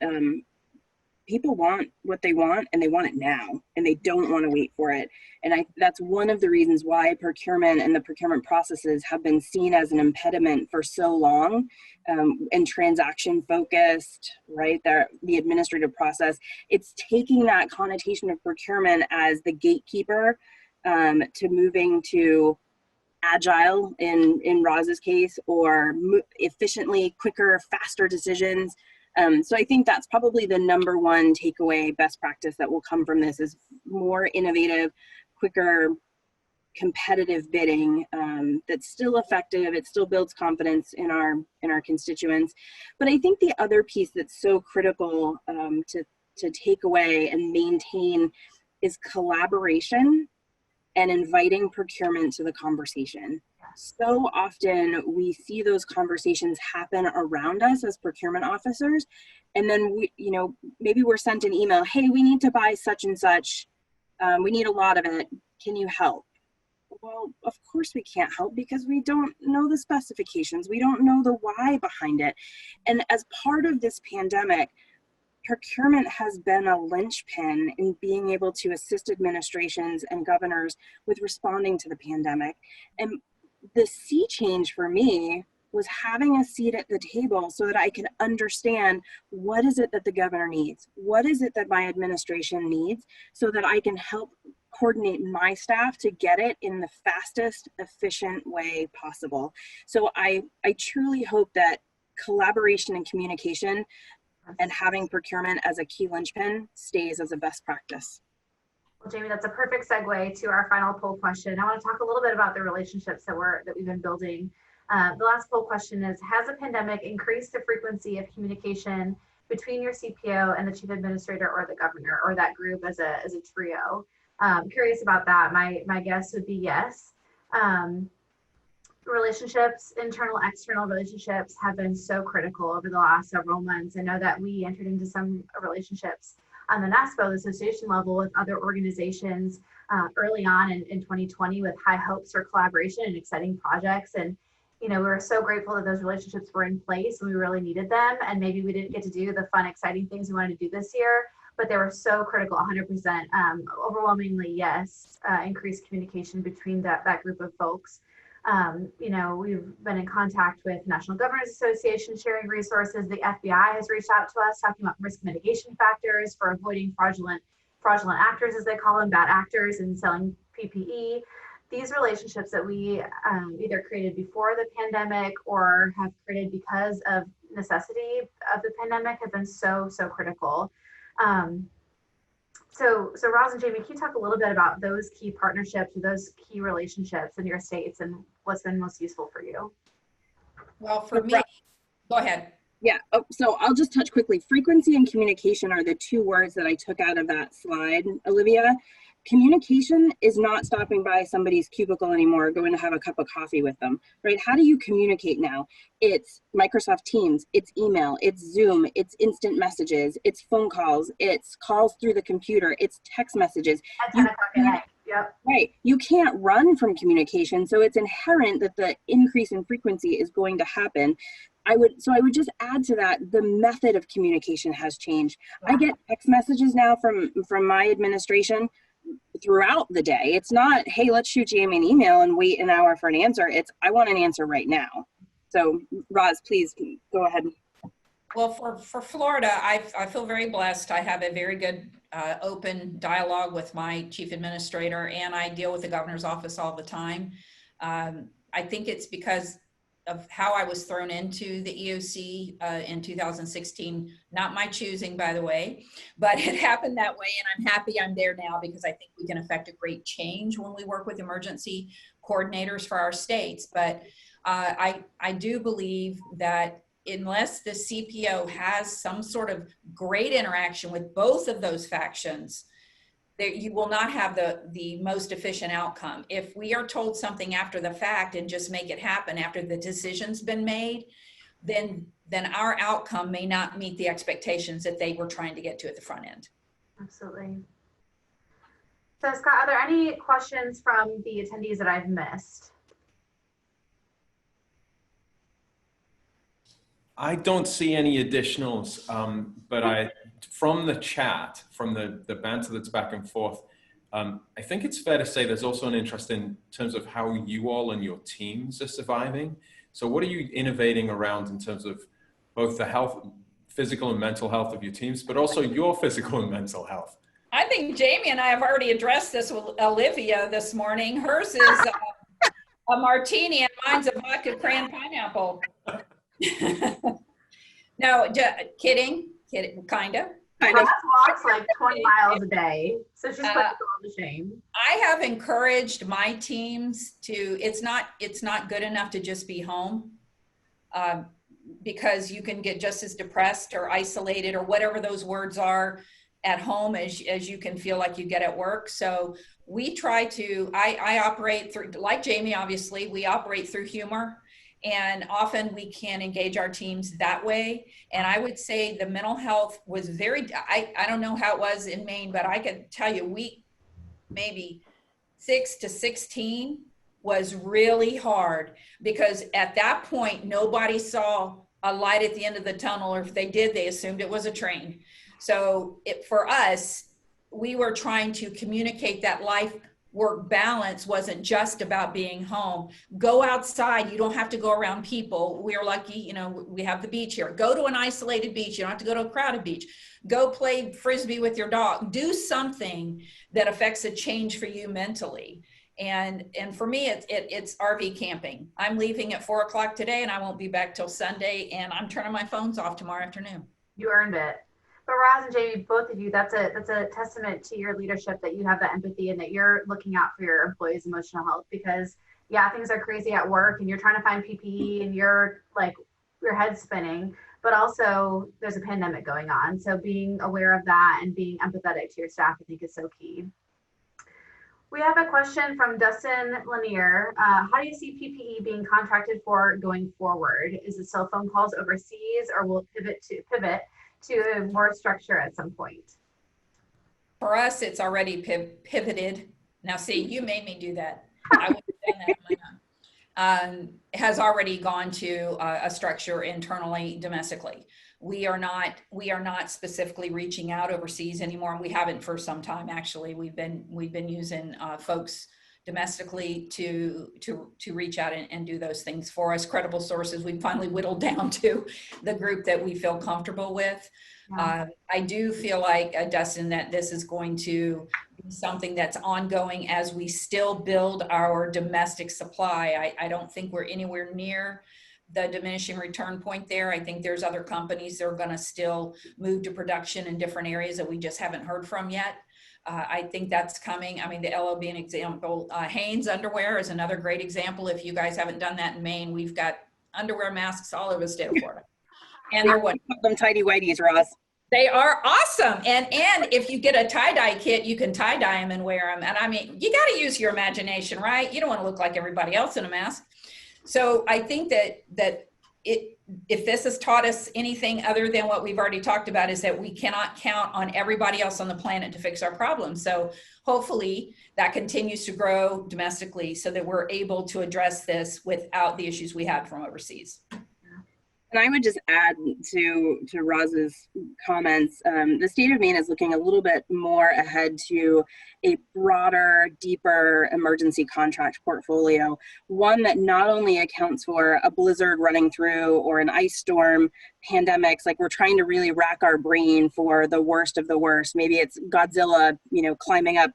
people want what they want, and they want it now, and they don't want to wait for it. And that's one of the reasons why procurement and the procurement processes have been seen as an impediment for so long, and transaction focused, right? The administrative process, it's taking that connotation of procurement as the gatekeeper to moving to agile in Roz's case, or efficiently, quicker, faster decisions. So I think that's probably the number one takeaway best practice that will come from this, is more innovative, quicker, competitive bidding that's still effective. It still builds confidence in our constituents. But I think the other piece that's so critical to take away and maintain is collaboration and inviting procurement to the conversation. So often we see those conversations happen around us as procurement officers, and then we, you know, maybe we're sent an email, hey, we need to buy such and such, we need a lot of it, can you help? Well, of course we can't help because we don't know the specifications, we don't know the why behind it. And as part of this pandemic, procurement has been a linchpin in being able to assist administrations and governors with responding to the pandemic. And the sea change for me was having a seat at the table so that I could understand what is it that the governor needs? What is it that my administration needs so that I can help coordinate my staff to get it in the fastest, efficient way possible. So I truly hope that collaboration and communication and having procurement as a key linchpin stays as a best practice. Well, Jamie, that's a perfect segue to our final poll question. I want to talk a little bit about the relationships that we've been building. The last poll question is, has the pandemic increased the frequency of communication between your CPO and the chief administrator or the governor, or that group as a trio? Curious about that. My guess would be yes. Relationships, internal, external relationships have been so critical over the last several months. I know that we entered into some relationships on the NASPO, the association level, with other organizations early on in 2020 with high hopes for collaboration and exciting projects. And, you know, we were so grateful that those relationships were in place and we really needed them. And maybe we didn't get to do the fun, exciting things we wanted to do this year, but they were so critical, 100%, overwhelmingly, yes, increased communication between that group of folks. You know, we've been in contact with National Governors Association, sharing resources. The FBI has reached out to us, talking about risk mitigation factors for avoiding fraudulent actors, as they call them, bad actors, and selling PPE. These relationships that we either created before the pandemic or have created because of necessity of the pandemic have been so critical. So Roz and Jamie, can you talk a little bit about those key partnerships, those key relationships in your states, and what's been most useful for you? Well, for me, go ahead. Yeah, so I'll just touch quickly. Frequency and communication are the two words that I took out of that slide, Olivia. Communication is not stopping by somebody's cubicle anymore, going to have a cup of coffee with them, right? How do you communicate now? It's Microsoft Teams, it's email, it's Zoom, it's instant messages, it's phone calls, it's calls through the computer, it's text messages. At 10 o'clock at night. Yep. Right. You can't run from communication. So it's inherent that the increase in frequency is going to happen. I would just add to that, the method of communication has changed. Yeah. I get text messages now from my administration throughout the day. It's not, hey, let's shoot Jamie an email and wait an hour for an answer. It's, I want an answer right now. So Roz, please go ahead. Well, for Florida, I feel very blessed. I have a very good open dialogue with my chief administrator, and I deal with the governor's office all the time. I think it's because of how I was thrown into the EOC in 2016, not my choosing, by the way, but it happened that way, and I'm happy I'm there now because I think we can affect a great change when we work with emergency coordinators for our states. But I do believe that unless the CPO has some sort of great interaction with both of those factions, that you will not have the most efficient outcome. If we are told something after the fact and just make it happen after the decision's been made, then our outcome may not meet the expectations that they were trying to get to at the front end. Absolutely. So Scott, are there any questions from the attendees that I've missed? I don't see any additionals, but from the chat, from the banter that's back and forth, I think it's fair to say there's also an interest in terms of how you all and your teams are surviving. So what are you innovating around in terms of both the health, physical and mental health of your teams, but also your physical and mental health? I think Jamie and I have already addressed this with Olivia this morning. Hers is a martini and mine's a vodka cran pineapple. No, kidding, kind of. Class walks like 20 miles a day, so she's putting all to shame. I have encouraged my teams to, it's not good enough to just be home, because you can get just as depressed or isolated or whatever those words are at home as you can feel like you get at work. So we try to, I operate through, like Jamie, obviously, we operate through humor, and often we can engage our teams that way. And I would say the mental health was very, I don't know how it was in Maine, but I can tell you week maybe 6 to 16 was really hard, because at that point, nobody saw a light at the end of the tunnel, or if they did, they assumed it was a train. So for us, we were trying to communicate that life work balance wasn't just about being home. Go outside. You don't have to go around people. We're lucky, you know, we have the beach here. Go to an isolated beach. You don't have to go to a crowded beach. Go play Frisbee with your dog. Do something that affects a change for you mentally. And for me, it's RV camping. I'm leaving at 4 o'clock today, and I won't be back till Sunday, and I'm turning my phones off tomorrow afternoon. You earned it. But Roz and Jamie, both of you, that's a testament to your leadership, that you have that empathy and that you're looking out for your employees' emotional health, because yeah, things are crazy at work and you're trying to find PPE and you're like, your head's spinning, but also there's a pandemic going on. So being aware of that and being empathetic to your staff, I think, is so key. We have a question from Dustin Lanier. How do you see PPE being contracted for going forward? Is it still phone calls overseas, or will it pivot to more structure at some point? For us, it's already pivoted. Now, see, you made me do that. I would have done that. It has already gone to a structure internally, domestically. We are not specifically reaching out overseas anymore, and we haven't for some time. Actually, we've been using folks domestically to reach out and do those things for us. Credible sources, we finally whittled down to the group that we feel comfortable with. Yeah. I do feel like, Dustin, that this is going to be something that's ongoing as we still build our domestic supply. I don't think we're anywhere near the diminishing return point there. I think there's other companies that are going to still move to production in different areas that we just haven't heard from yet. I think that's coming. I mean, the LO being an example. Hanes underwear is another great example. If you guys haven't done that in Maine, we've got underwear masks all over the state of Florida. And they're what? Them tidy whities, Roz. They are awesome. And if you get a tie-dye kit, you can tie-dye them and wear them. And I mean, you got to use your imagination, right? You don't want to look like everybody else in a mask. So I think that if this has taught us anything other than what we've already talked about, is that we cannot count on everybody else on the planet to fix our problems. So hopefully that continues to grow domestically so that we're able to address this without the issues we had from overseas. And I would just add to Roz's comments, the state of Maine is looking a little bit more ahead to a broader, deeper emergency contract portfolio, one that not only accounts for a blizzard running through or an ice storm, pandemics. Like, we're trying to really rack our brain for the worst of the worst. Maybe it's Godzilla, climbing up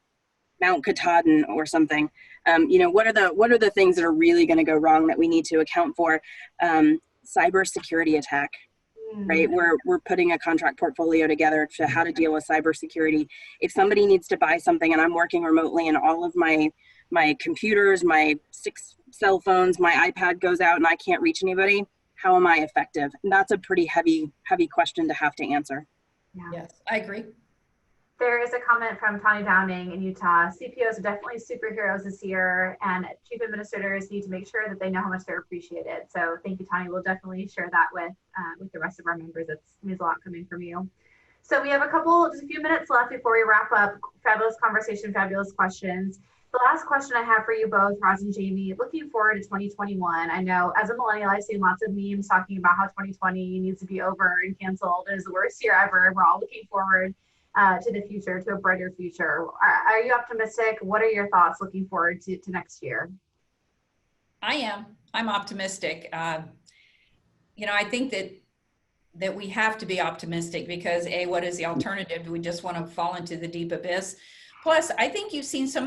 Mount Katahdin or something. What are the things that are really going to go wrong that we need to account for? Cybersecurity attack, right? We're putting a contract portfolio together to how to deal with cybersecurity. If somebody needs to buy something and I'm working remotely and all of my computers, my 6 cell phones, my iPad goes out and I can't reach anybody, how am I effective? And that's a pretty heavy question to have to answer. Yeah. Yes, I agree. There is a comment from Tanya Downing in Utah. CPOs are definitely superheroes this year, and chief administrators need to make sure that they know how much they're appreciated. So thank you, Tanya. We'll definitely share that with the rest of our members. It means a lot coming from you. So we have just a few minutes left before we wrap up. Fabulous conversation, fabulous questions. The last question I have for you both, Roz and Jamie, looking forward to 2021. I know as a millennial, I've seen lots of memes talking about how 2020 needs to be over and canceled. It is the worst year ever. We're all looking forward to the future, to a brighter future. Are you optimistic? What are your thoughts looking forward to next year? I am. I'm optimistic. I think that we have to be optimistic because what is the alternative? Do we just want to fall into the deep abyss? Plus, I think you've seen so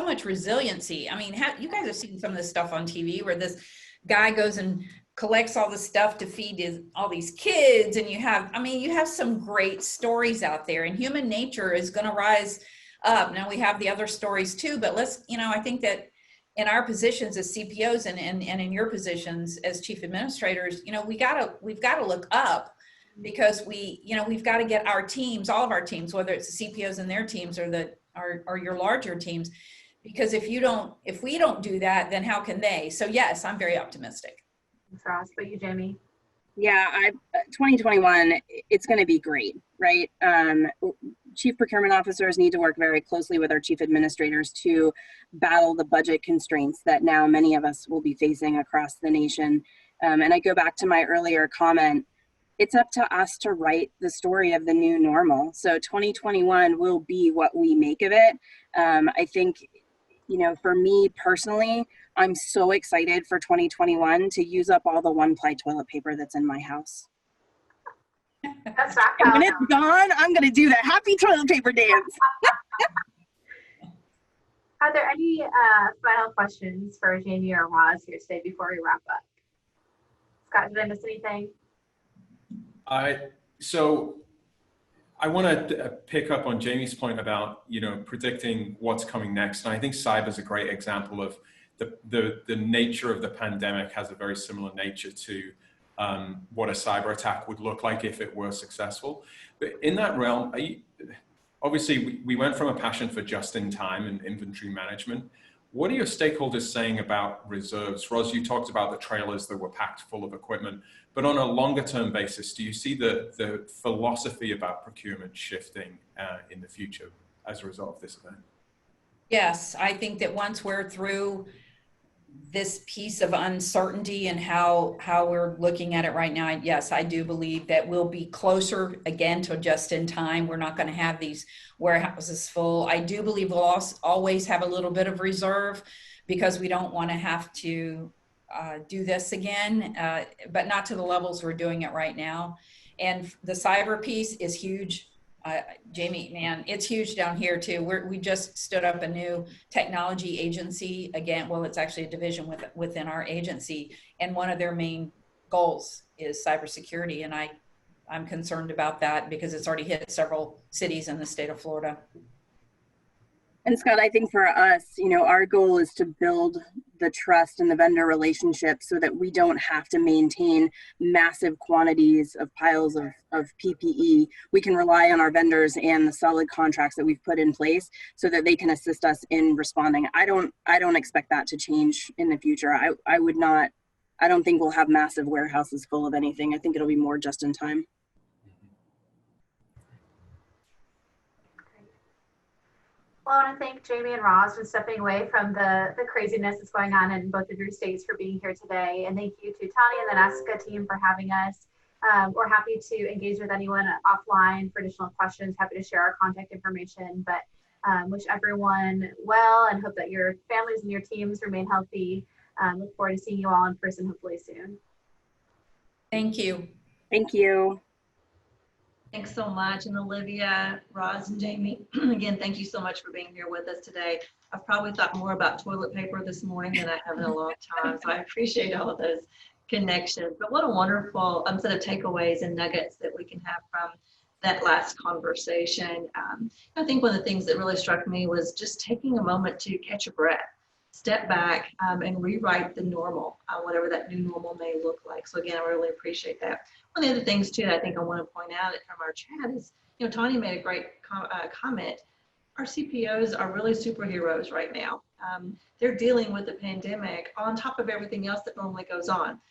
much resiliency. I mean, you guys have seen some of this stuff on TV where this guy goes and collects all the stuff to feed all these kids, and you have some great stories out there, and human nature is going to rise up. Now we have the other stories too, but I think that in our positions as CPOs and in your positions as chief administrators, we've got to look up because we've got to get our teams, all of our teams, whether it's the CPOs and their teams or your larger teams, because if we don't do that, then how can they? So yes, I'm very optimistic. Thanks, Ross. But you, Jamie? Yeah, 2021, it's going to be great, right? Chief procurement officers need to work very closely with our chief administrators to battle the budget constraints that now many of us will be facing across the nation. And I go back to my earlier comment, it's up to us to write the story of the new normal. So 2021 will be what we make of it. I think, for me personally, I'm so excited for 2021 to use up all the one-ply toilet paper that's in my house. That's not And when it's gone, I'm going to do the happy toilet paper dance. Are there any final questions for Jamie or Roz here today before we wrap up? Scott, did I miss anything? So I want to pick up on Jamie's point about, predicting what's coming next. And I think cyber is a great example of the nature of the pandemic has a very similar nature to what a cyber attack would look like if it were successful. But in that realm, obviously we went from a passion for just-in-time and inventory management. What are your stakeholders saying about reserves? Roz, you talked about the trailers that were packed full of equipment, but on a longer term basis, do you see the philosophy about procurement shifting in the future as a result of this event? Yes, I think that once we're through this piece of uncertainty and how we're looking at it right now, yes, I do believe that we'll be closer again to just in time. We're not going to have these warehouses full. I do believe we'll always have a little bit of reserve because we don't want to have to do this again, but not to the levels we're doing it right now. And the cyber piece is huge. Jamie, man, it's huge down here too. We just stood up a new technology agency again. Well, it's actually a division within our agency, and one of their main goals is cybersecurity. And I'm concerned about that because it's already hit several cities in the state of Florida. And Scott, I think for us, our goal is to build the trust and the vendor relationship so that we don't have to maintain massive quantities of piles of PPE. We can rely on our vendors and the solid contracts that we've put in place so that they can assist us in responding. I don't expect that to change in the future. I don't think we'll have massive warehouses full of anything. I think it'll be more just in time. Well, I want to thank Jamie and Roz for stepping away from the craziness that's going on in both of your states for being here today. And thank you to Tani and the NASCA team for having us. We're happy to engage with anyone offline for additional questions. Happy to share our contact information, but wish everyone well and hope that your families and your teams remain healthy. Look forward to seeing you all in person hopefully soon. Thank you. Thank you. Thanks so much. And Olivia, Roz, and Jamie, again, thank you so much for being here with us today. I've probably thought more about toilet paper this morning than I have in a long time, so I appreciate all of those connections. But what a wonderful set of takeaways and nuggets that we can have from that last conversation. I think one of the things that really struck me was just taking a moment to catch a breath, step back, and rewrite the normal, whatever that new normal may look like. So again, I really appreciate that. One of the other things too that I think I want to point out from our chat is, Tanya made a great comment. Our CPOs are really superheroes right now. They're dealing with the pandemic on top of everything else that normally goes on.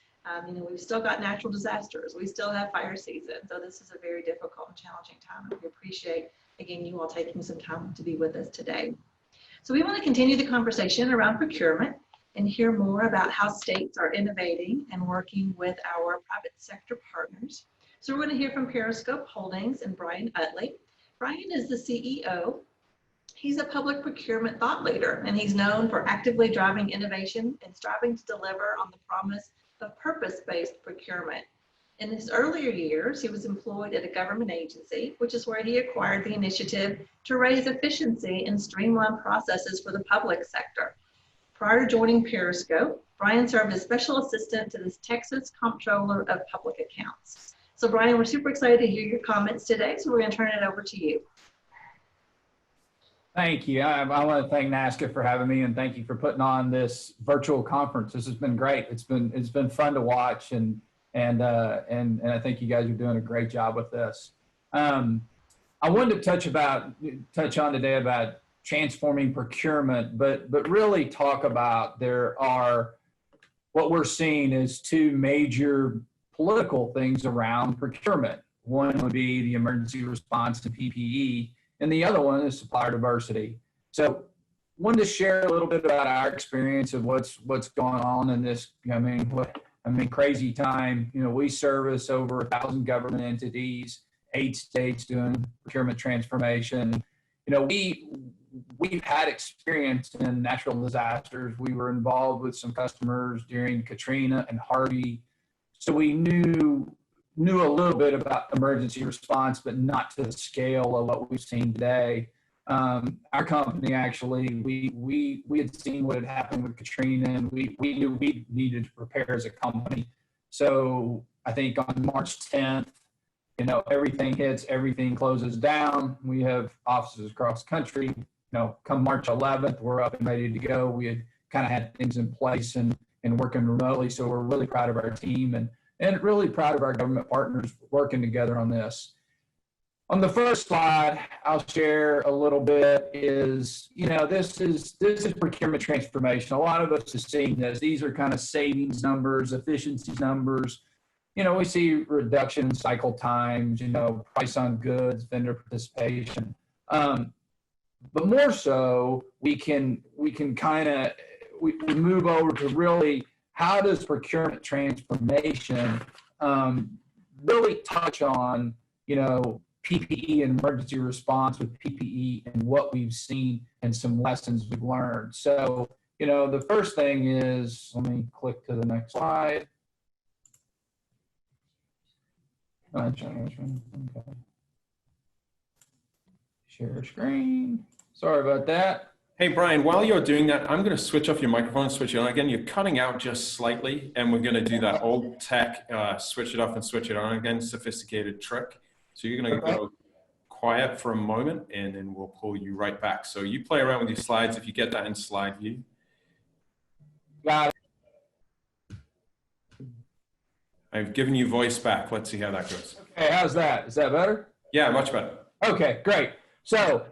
We've still got natural disasters. We still have fire season. So this is a very difficult and challenging time. And we appreciate, again, you all taking some time to be with us today. So we want to continue the conversation around procurement and hear more about how states are innovating and working with our private sector partners. So we're going to hear from Periscope Holdings and Brian Utley. Brian is the CEO. He's a public procurement thought leader, and he's known for actively driving innovation and striving to deliver on the promise of purpose-based procurement. In his earlier years, he was employed at a government agency, which is where he acquired the initiative to raise efficiency and streamline processes for the public sector. Prior to joining Periscope, Brian served as special assistant to the Texas Comptroller of Public Accounts. So Brian, we're super excited to hear your comments today, so we're going to turn it over to you. Thank you. I want to thank NASCA for having me, and thank you for putting on this virtual conference. This has been great. It's been fun to watch, and and I think you guys are doing a great job with this. I wanted to touch on today about transforming procurement, but really talk about what we're seeing is two major political things around procurement. One would be the emergency response to PPE, and the other one is supplier diversity. So wanted to share a little bit about our experience of what's going on in this, crazy time. We service over 1,000 government entities, 8 states doing procurement transformation. We've had experience in natural disasters. We were involved with some customers during Katrina and Harvey. So we knew a little bit about emergency response, but not to the scale of what we've seen today. Our company actually, we had seen what had happened with Katrina, and we knew we needed to prepare as a company. So I think on March 10th, everything hits, everything closes down. We have offices across the country. Come March 11th, we're up and ready to go. We had kind of had things in place and working remotely. So we're really proud of our team and really proud of our government partners working together on this. On the first slide, I'll share a little bit is, this is procurement transformation. A lot of us have seen this. These are kind of savings numbers, efficiency numbers. We see reduction in cycle times, price on goods, vendor participation. But more so, we move over to really, how does procurement transformation really touch on, PPE and emergency response with PPE and what we've seen and some lessons we've learned. So, the first thing is, let me click to the next slide. Okay. Share screen. Sorry about that. Hey, Brian, while you're doing that, I'm going to switch off your microphone and switch it on again. You're cutting out just slightly, and we're going to do that old tech, switch it off and switch it on again, sophisticated trick. So you're going to go quiet for a moment, and then we'll pull you right back. So you play around with your slides if you get that in slide view. Got it. I've given you voice back. Let's see how that goes. Okay, how's that? Is that better? Yeah, much better. Okay, great. So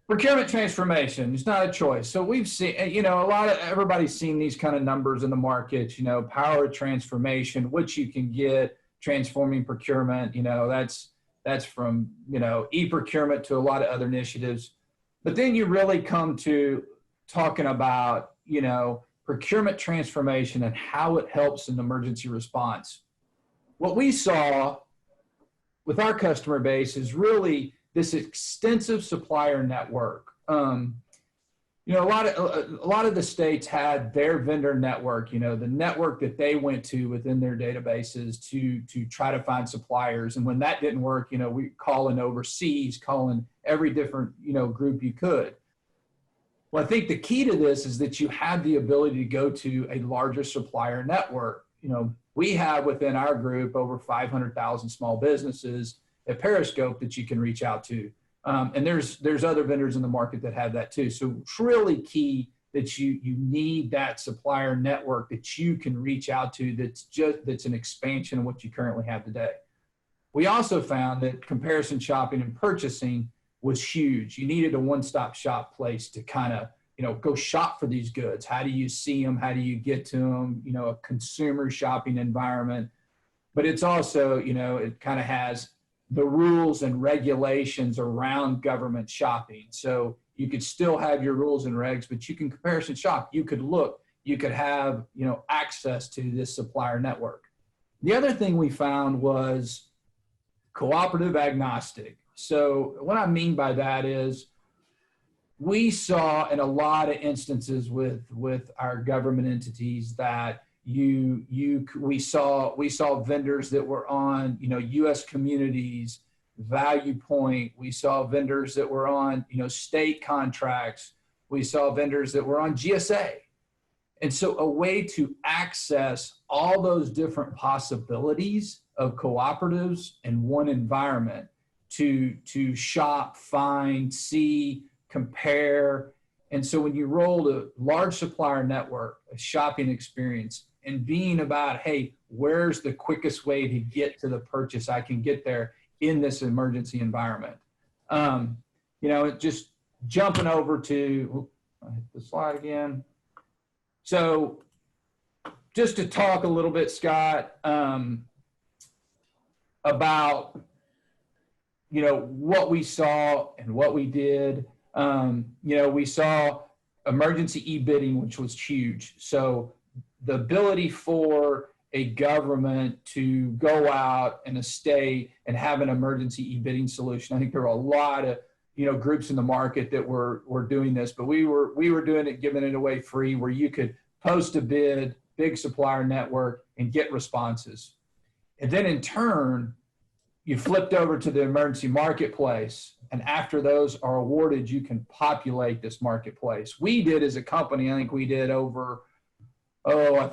procurement transformation is not a choice. So we've seen, everybody's seen these kind of numbers in the market, power of transformation, which you can get, transforming procurement, that's from, e-procurement to a lot of other initiatives. But then you really come to talking about, procurement transformation and how it helps in emergency response. What we saw with our customer base is really this extensive supplier network. A lot of the states had their vendor network, the network that they went to within their databases to try to find suppliers. And when that didn't work, we calling overseas, calling every different, group you could. Well, I think the key to this is that you have the ability to go to a larger supplier network. We have within our group over 500,000 small businesses at Periscope that you can reach out to. And there's other vendors in the market that have that too. So it's really key that you need that supplier network that you can reach out to that's an expansion of what you currently have today. We also found that comparison shopping and purchasing was huge. You needed a one-stop shop place to kind of, go shop for these goods. How do you see them? How do you get to them? A consumer shopping environment. But it's also, it kind of has the rules and regulations around government shopping. So you could still have your rules and regs, but you can comparison shop. You could look, you could have, access to this supplier network. The other thing we found was cooperative agnostic. So what I mean by that is we saw in a lot of instances with our government entities that we saw vendors that were on, U.S. Communities, Value Point. We saw vendors that were on, state contracts. We saw vendors that were on GSA. And so a way to access all those different possibilities of cooperatives in one environment to shop, find, see, compare. And so when you roll a large supplier network, a shopping experience, and being about, hey, where's the quickest way to get to the purchase I can get there in this emergency environment. Just jumping over to, I hit the slide again. So just to talk a little bit, Scott, about, what we saw and what we did. We saw emergency e-bidding, which was huge. So the ability for a government to go out in a state and have an emergency e-bidding solution. I think there were a lot of, groups in the market that were doing this, but we were doing it, giving it away free, where you could post a bid, big supplier network, and get responses. And then in turn, you flipped over to the emergency marketplace, and after those are awarded, you can populate this marketplace. We did as a company, I think we did over, about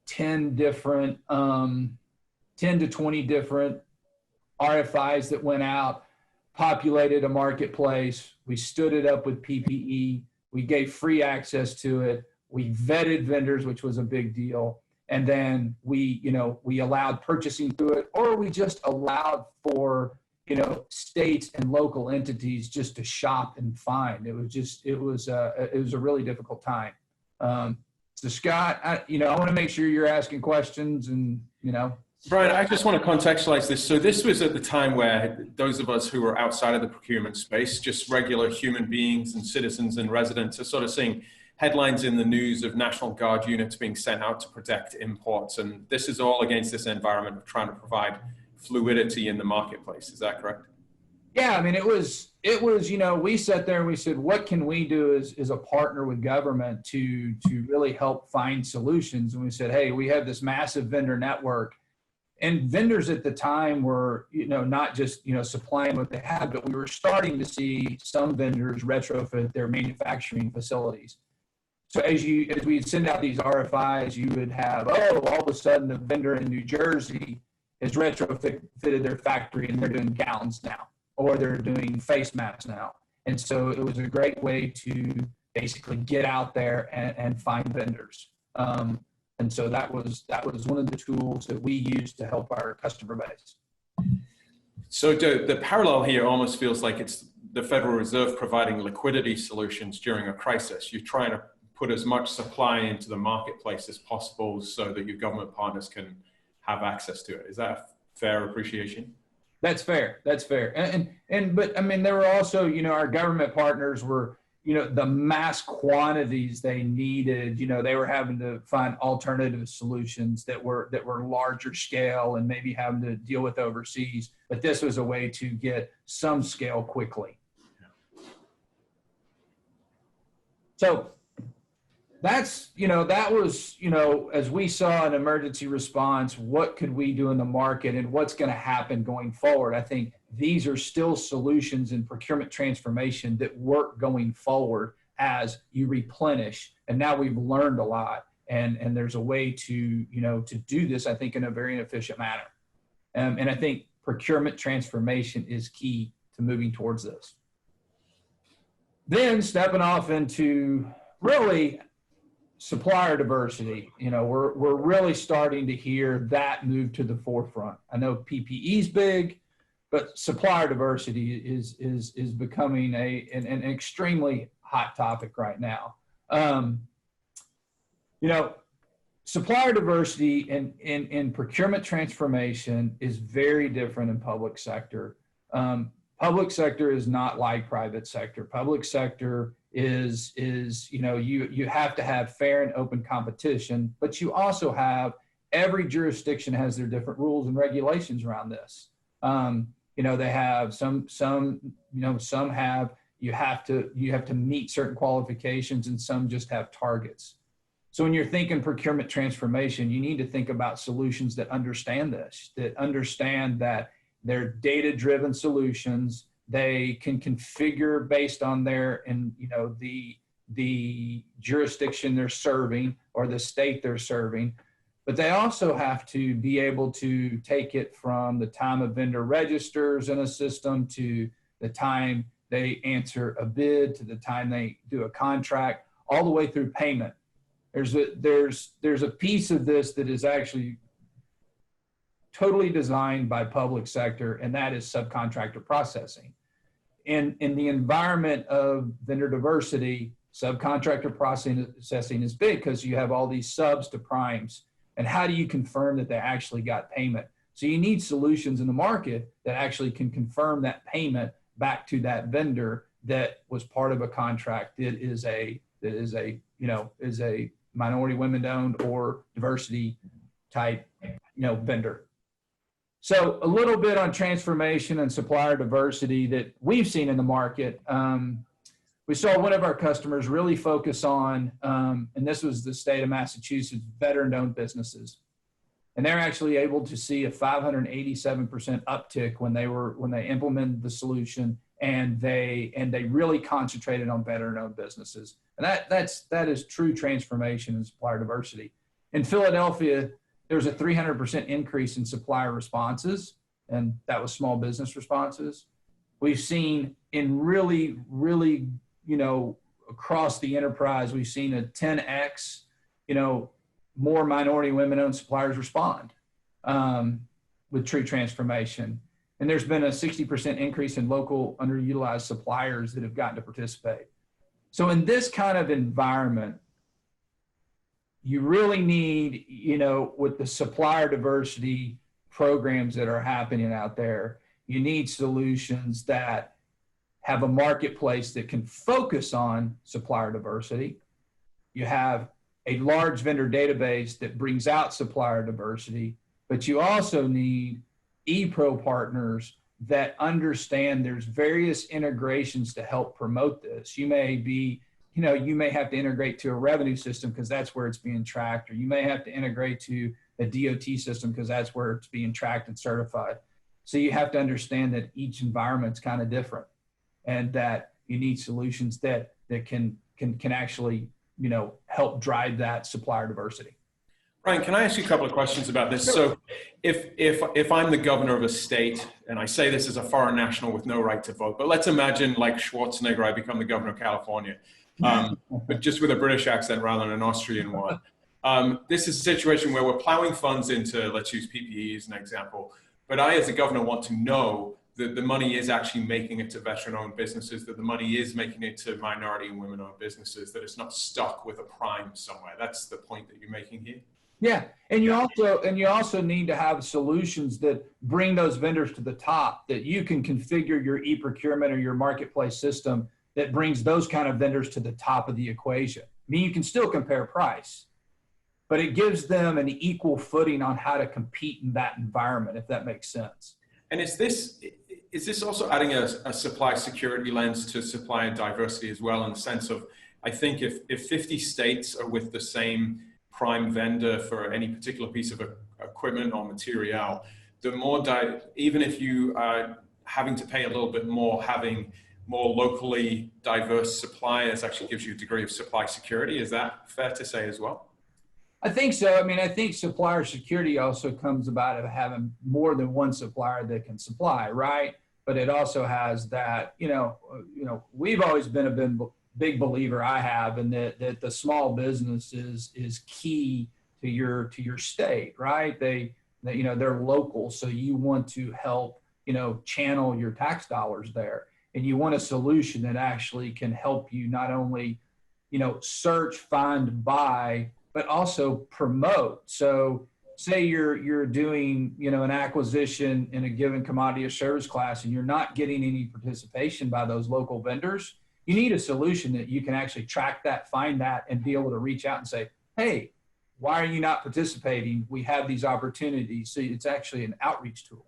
10 to 20 different RFIs that went out, populated a marketplace. We stood it up with PPE. We gave free access to it. We vetted vendors, which was a big deal. And then we allowed purchasing through it, or we just allowed for, states and local entities just to shop and find. It was a really difficult time. So Scott, I want to make sure you're asking questions and, Brian, I just want to contextualize this. So this was at the time where those of us who were outside of the procurement space, just regular human beings and citizens and residents, are sort of seeing headlines in the news of National Guard units being sent out to protect imports. And this is all against this environment of trying to provide fluidity in the marketplace. Is that correct? Yeah, I mean, it was, we sat there and we said, what can we do as a partner with government to really help find solutions? And we said, hey, we have this massive vendor network. And vendors at the time were, not just, supplying what they had, but we were starting to see some vendors retrofit their manufacturing facilities. So as we'd send out these RFIs, you would have, all of a sudden a vendor in New Jersey has retrofitted their factory and they're doing gowns now, or they're doing face masks now. And so it was a great way to basically get out there and find vendors. And so that was one of the tools that we used to help our customer base. So the parallel here almost feels like it's the Federal Reserve providing liquidity solutions during a crisis. You're trying to put as much supply into the marketplace as possible so that your government partners can have access to it. Is that a fair appreciation? That's fair. That's fair. But I mean, there were also, our government partners were, the mass quantities they needed, they were having to find alternative solutions that were larger scale and maybe having to deal with overseas. But this was a way to get some scale quickly. So that's, that was, as we saw an emergency response, what could we do in the market and what's going to happen going forward? I think these are still solutions in procurement transformation that work going forward as you replenish. And now we've learned a lot, and there's a way to, to do this, I think, in a very efficient manner. And I think procurement transformation is key to moving towards this. Then stepping off into really supplier diversity, we're really starting to hear that move to the forefront. I know PPE is big, but supplier diversity is becoming an extremely hot topic right now. Supplier diversity in procurement transformation is very different in public sector. Public sector is not like private sector. Public sector is you have to have fair and open competition, but you also have, every jurisdiction has their different rules and regulations around this. They have some have, you have to meet certain qualifications, and some just have targets. So when you're thinking procurement transformation, you need to think about solutions that understand this, that understand that they're data-driven solutions. They can configure based on the jurisdiction they're serving or the state they're serving, but they also have to be able to take it from the time a vendor registers in a system to the time they answer a bid to the time they do a contract, all the way through payment. there's a piece of this that is actually totally designed by public sector, and that is subcontractor processing. In the environment of vendor diversity, subcontractor processing is big because you have all these subs to primes. And how do you confirm that they actually got payment? So you need solutions in the market that actually can confirm that payment back to that vendor that was part of a contract that is a minority, women owned, or diversity type vendor. So a little bit on transformation and supplier diversity that we've seen in the market. We saw one of our customers really focus on, and this was the state of Massachusetts, veteran-owned businesses. And they're actually able to see a 587% uptick when they implemented the solution, and they really concentrated on veteran-owned businesses. And that is true transformation and supplier diversity. In Philadelphia, there was a 300% increase in supplier responses, and that was small business responses. We've seen in really, across the enterprise, we've seen a 10x, more minority women-owned suppliers respond with true transformation. And there's been a 60% increase in local underutilized suppliers that have gotten to participate. So in this kind of environment, you really need, with the supplier diversity programs that are happening out there, you need solutions that have a marketplace that can focus on supplier diversity. You have a large vendor database that brings out supplier diversity, but you also need ePro partners that understand there's various integrations to help promote this. You may be, you may have to integrate to a revenue system because that's where it's being tracked, or you may have to integrate to a DOT system because that's where it's being tracked and certified. So you have to understand that each environment's kind of different, and that you need solutions that can actually, help drive that supplier diversity. Ryan, can I ask you a couple of questions about this? So if I'm the governor of a state, and I say this as a foreign national with no right to vote, but let's imagine like Schwarzenegger, I become the governor of California, but just with a British accent rather than an Austrian one. This is a situation where we're plowing funds into, let's use PPE as an example, but I as a governor want to know that the money is actually making it to veteran-owned businesses, that the money is making it to minority and women-owned businesses, that it's not stuck with a prime somewhere. That's the point that you're making here. Yeah, and you also need to have solutions that bring those vendors to the top, that you can configure your e-procurement or your marketplace system that brings those kind of vendors to the top of the equation. I mean, you can still compare price, but it gives them an equal footing on how to compete in that environment, if that makes sense. And is this also adding a supply security lens to supply and diversity as well, in the sense of, I think if 50 states are with the same prime vendor for any particular piece of equipment or material, the more, even if you are having to pay a little bit more, having more locally diverse suppliers actually gives you a degree of supply security. Is that fair to say as well? I think so. I mean, I think supplier security also comes about of having more than one supplier that can supply, right? But it also has that, we've always been a big believer, I have, in that the small business is key to your state, right? They're local, so you want to help, channel your tax dollars there, and you want a solution that actually can help you not only, search, find, buy, but also promote. So say you're doing, an acquisition in a given commodity or service class, and you're not getting any participation by those local vendors. You need a solution that you can actually track that, find that, and be able to reach out and say, hey, why are you not participating? We have these opportunities. So it's actually an outreach tool.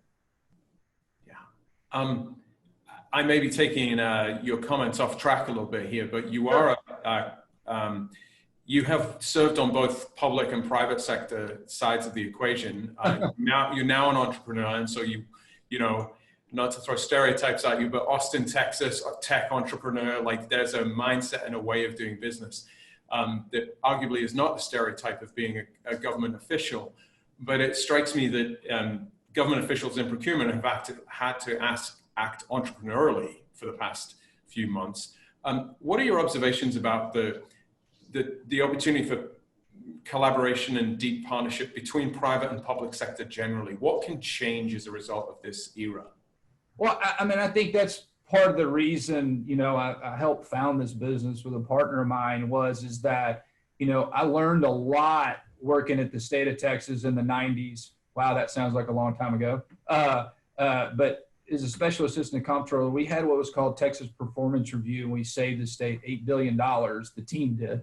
Yeah. I may be taking your comments off track a little bit here, but you are you have served on both public and private sector sides of the equation. You're now an entrepreneur, and so not to throw stereotypes at you, but Austin, Texas, a tech entrepreneur, like there's a mindset and a way of doing business that arguably is not the stereotype of being a government official. But it strikes me that government officials in procurement have had to act entrepreneurially for the past few months. What are your observations about the opportunity for collaboration and deep partnership between private and public sector generally? What can change as a result of this era? Well, I mean, I think that's part of the reason, you know, I helped found this business with a partner of mine is that, you know, I learned a lot working at the state of Texas in the 90s. Wow, that sounds like a long time ago. But as a special assistant comptroller, we had what was called Texas Performance Review, and we saved the state $8 billion, the team did.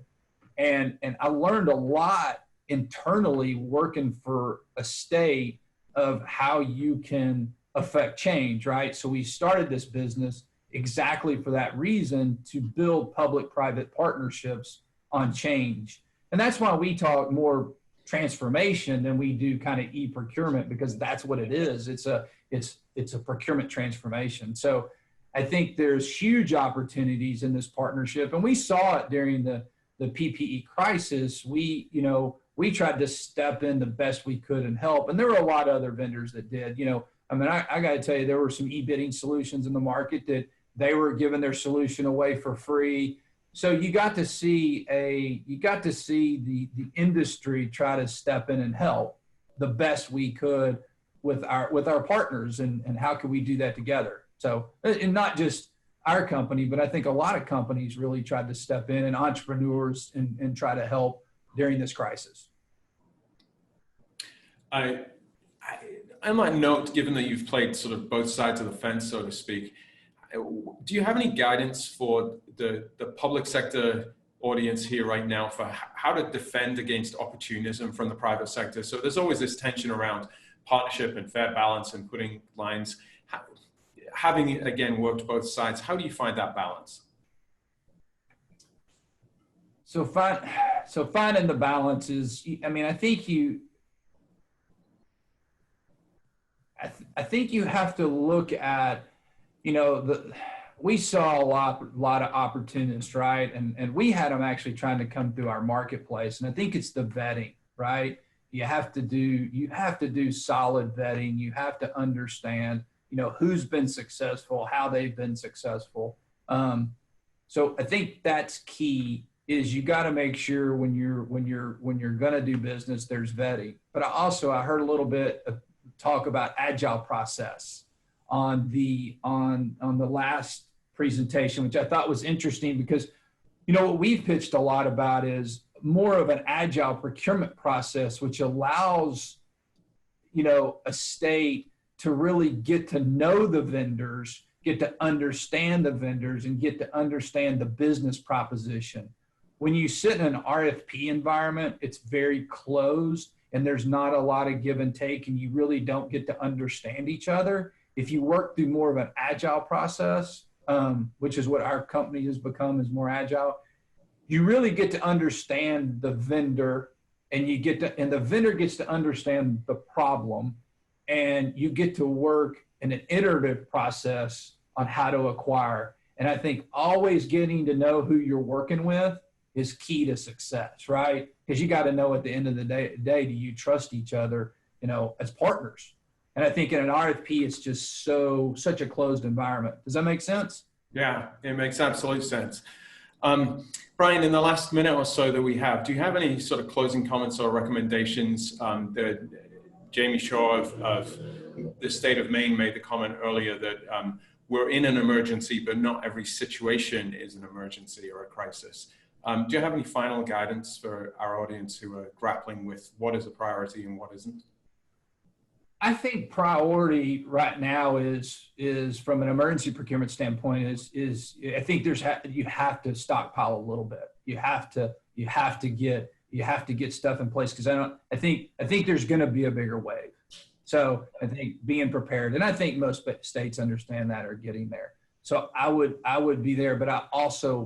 And I learned a lot internally working for a state of how you can affect change, right? So we started this business exactly for that reason, to build public-private partnerships on change. And that's why we talk more transformation than we do kind of e-procurement, because that's what it is. It's a procurement transformation. So I think there's huge opportunities in this partnership, and we saw it during the PPE crisis. We tried to step in the best we could and help, and there were a lot of other vendors that did. You know, I mean, I got to tell you, there were some e-bidding solutions in the market that they were giving their solution away for free. So you got to see the industry try to step in and help the best we could with our partners, and how could we do that together? So, and not just our company, but I think a lot of companies really tried to step in, and entrepreneurs, and try to help during this crisis. I might note, given that you've played sort of both sides of the fence, so to speak, do you have any guidance for the public sector audience here right now for how to defend against opportunism from the private sector? So there's always this tension around partnership and fair balance and putting lines. Having, again, worked both sides, how do you find that balance? So finding the balance is, I mean, I think you have to look at, you know, we saw a lot of opportunists, right? And we had them actually trying to come through our marketplace. And I think it's the vetting, right? You have to do solid vetting. You have to understand, you know, who's been successful, how they've been successful. So I think that's key, is you got to make sure when you're going to do business, there's vetting. But I heard a little bit of talk about agile process on the last presentation, which I thought was interesting, because, you know, what we've pitched a lot about is more of an agile procurement process, which allows, you know, a state to really get to know the vendors, get to understand the vendors, and get to understand the business proposition. When you sit in an RFP environment, it's very closed, and there's not a lot of give and take, and you really don't get to understand each other. If you work through more of an agile process, which is what our company has become, is more agile, you really get to understand the vendor, and the vendor gets to understand the problem, and you get to work in an iterative process on how to acquire. And I think always getting to know who you're working with is key to success, right? Because you got to know at the end of the day, do you trust each other, you know, as partners? And I think in an RFP, it's just such a closed environment. Does that make sense? Yeah, it makes absolute sense. Brian, in the last minute or so that we have, do you have any sort of closing comments or recommendations? That Jamie Shaw of the state of Maine made the comment earlier that we're in an emergency, but not every situation is an emergency or a crisis. Do you have any final guidance for our audience who are grappling with what is a priority and what isn't? I think priority right now is from an emergency procurement standpoint is I think you have to stockpile a little bit. You have to get stuff in place, because I think there's going to be a bigger wave. So I think being prepared, and I think most states understand that, are getting there. So I would be there, but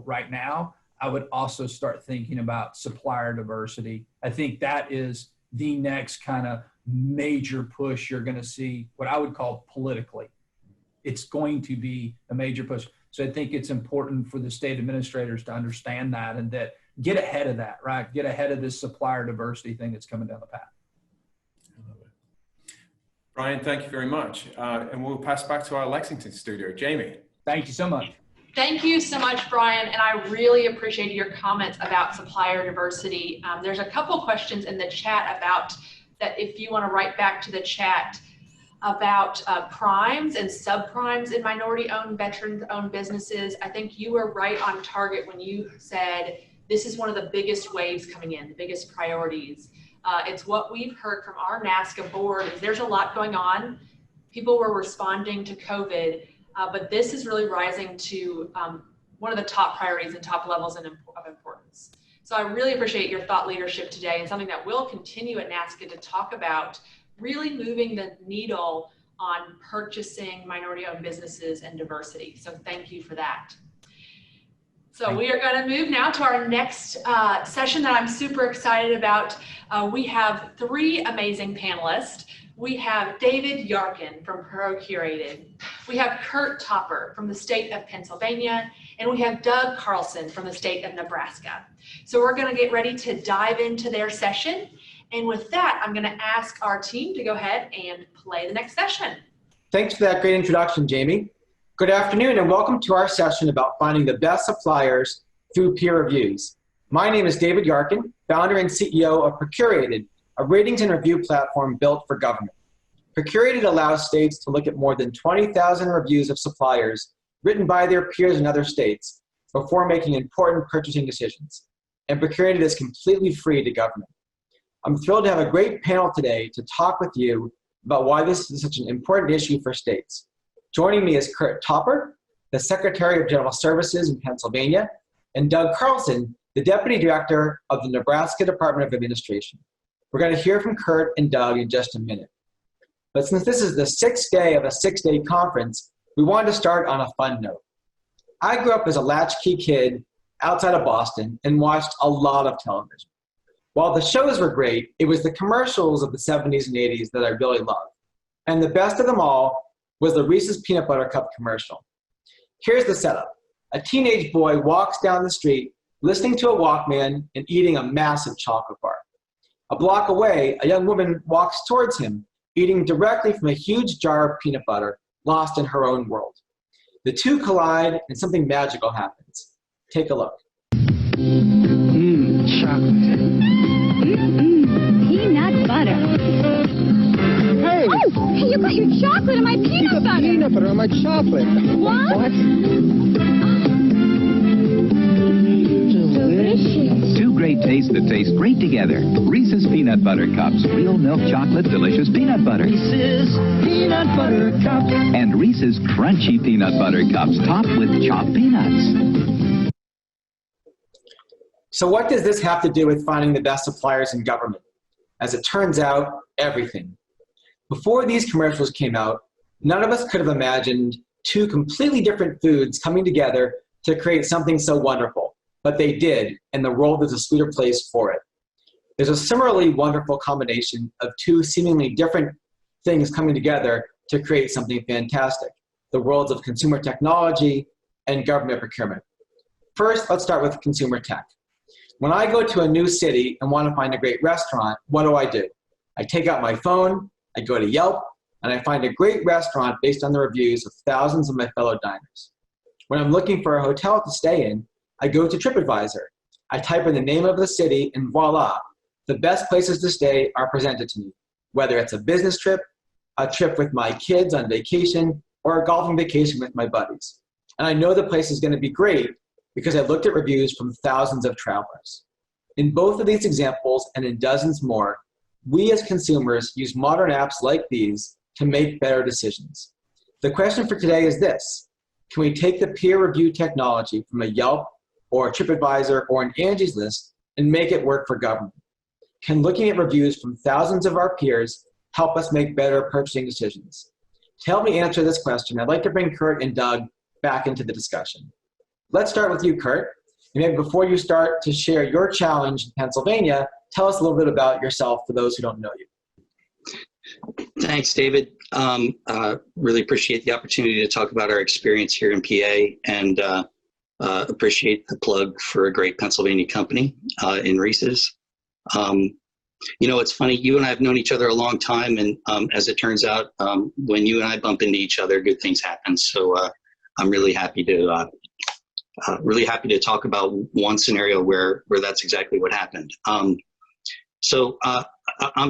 right now I would also start thinking about supplier diversity. I think that is the next kind of major push you're going to see, what I would call politically. It's going to be a major push. So I think it's important for the state administrators to understand that, and that get ahead of that, right? Get ahead of this supplier diversity thing that's coming down the path. I love it. Brian, thank you very much. And we'll pass back to our Lexington studio. Jamie. Thank you so much. Thank you so much, Brian, and I really appreciated your comments about supplier diversity. There's a couple questions in the chat about that, if you want to write back to the chat about primes and subprimes in minority-owned, veteran-owned businesses. I think you were right on target when you said this is one of the biggest waves coming in, the biggest priorities. It's what we've heard from our NASCA board is there's a lot going on. People were responding to COVID, but this is really rising to one of the top priorities and top levels of importance. So I really appreciate your thought leadership today, and something that we'll continue at NASCA to talk about, really moving the needle on purchasing minority-owned businesses and diversity. So thank you for that. So we are going to move now to our next session that I'm super excited about. We have three amazing panelists. We have David Yarkin from Procurement. We have Kurt Topper from the state of Pennsylvania, and we have Doug Carlson from the state of Nebraska. So we're going to get ready to dive into their session. And with that, I'm going to ask our team to go ahead and play the next session. Thanks for that great introduction, Jamie. Good afternoon, and welcome to our session about finding the best suppliers through peer reviews. My name is David Yarkin, founder and CEO of Procurement, a ratings and review platform built for government. Procurement allows states to look at more than 20,000 reviews of suppliers written by their peers in other states before making important purchasing decisions. And Procurement is completely free to government. I'm thrilled to have a great panel today to talk with you about why this is such an important issue for states. Joining me is Kurt Topper, the Secretary of General Services in Pennsylvania, and Doug Carlson, the Deputy Director of the Nebraska Department of Administration. We're going to hear from Kurt and Doug in just a minute. But since this is the sixth day of a six-day conference, we wanted to start on a fun note. I grew up as a latchkey kid outside of Boston and watched a lot of television. While the shows were great, it was the commercials of the 70s and 80s that I really loved. And the best of them all was the Reese's Peanut Butter Cup commercial. Here's the setup. A teenage boy walks down the street listening to a Walkman and eating a massive chocolate bar. A block away, a young woman walks towards him, eating directly from a huge jar of peanut butter, lost in her own world. The two collide and something magical happens. Take a look. Chocolate. Peanut butter. Hey! Oh, hey, you got your chocolate and my peanut butter. Peanut butter on my chocolate. What? Delicious. Two great tastes that taste great together. Reese's Peanut Butter Cups. Real milk chocolate, delicious peanut butter. Reese's Peanut Butter Cups. And Reese's Crunchy Peanut Butter Cups topped with chopped peanuts. So what does this have to do with finding the best suppliers in government? As it turns out, everything. Before these commercials came out, none of us could have imagined two completely different foods coming together to create something so wonderful. But they did, and the world is a sweeter place for it. There's a similarly wonderful combination of two seemingly different things coming together to create something fantastic, the worlds of consumer technology and government procurement. First, let's start with consumer tech. When I go to a new city and want to find a great restaurant, what do? I take out my phone, I go to Yelp, and I find a great restaurant based on the reviews of thousands of my fellow diners. When I'm looking for a hotel to stay in, I go to TripAdvisor. I type in the name of the city, and voila, the best places to stay are presented to me, whether it's a business trip, a trip with my kids on vacation, or a golfing vacation with my buddies. And I know the place is going to be great because I looked at reviews from thousands of travelers. In both of these examples and in dozens more, we as consumers use modern apps like these to make better decisions. The question for today is this: can we take the peer review technology from a Yelp or a TripAdvisor or an Angie's List and make it work for government? Can looking at reviews from thousands of our peers help us make better purchasing decisions? To help me answer this question, I'd like to bring Kurt and Doug back into the discussion. Let's start with you, Kurt. And maybe before you start to share your challenge in Pennsylvania, tell us a little bit about yourself for those who don't know you. Thanks, David. Really appreciate the opportunity to talk about our experience here in PA, and appreciate the plug for a great Pennsylvania company in Reese's. You know, it's funny, you and I have known each other a long time, and as it turns out, when you and I bump into each other, good things happen. So I'm really happy to Really happy to talk about one scenario where that's exactly what happened. I'm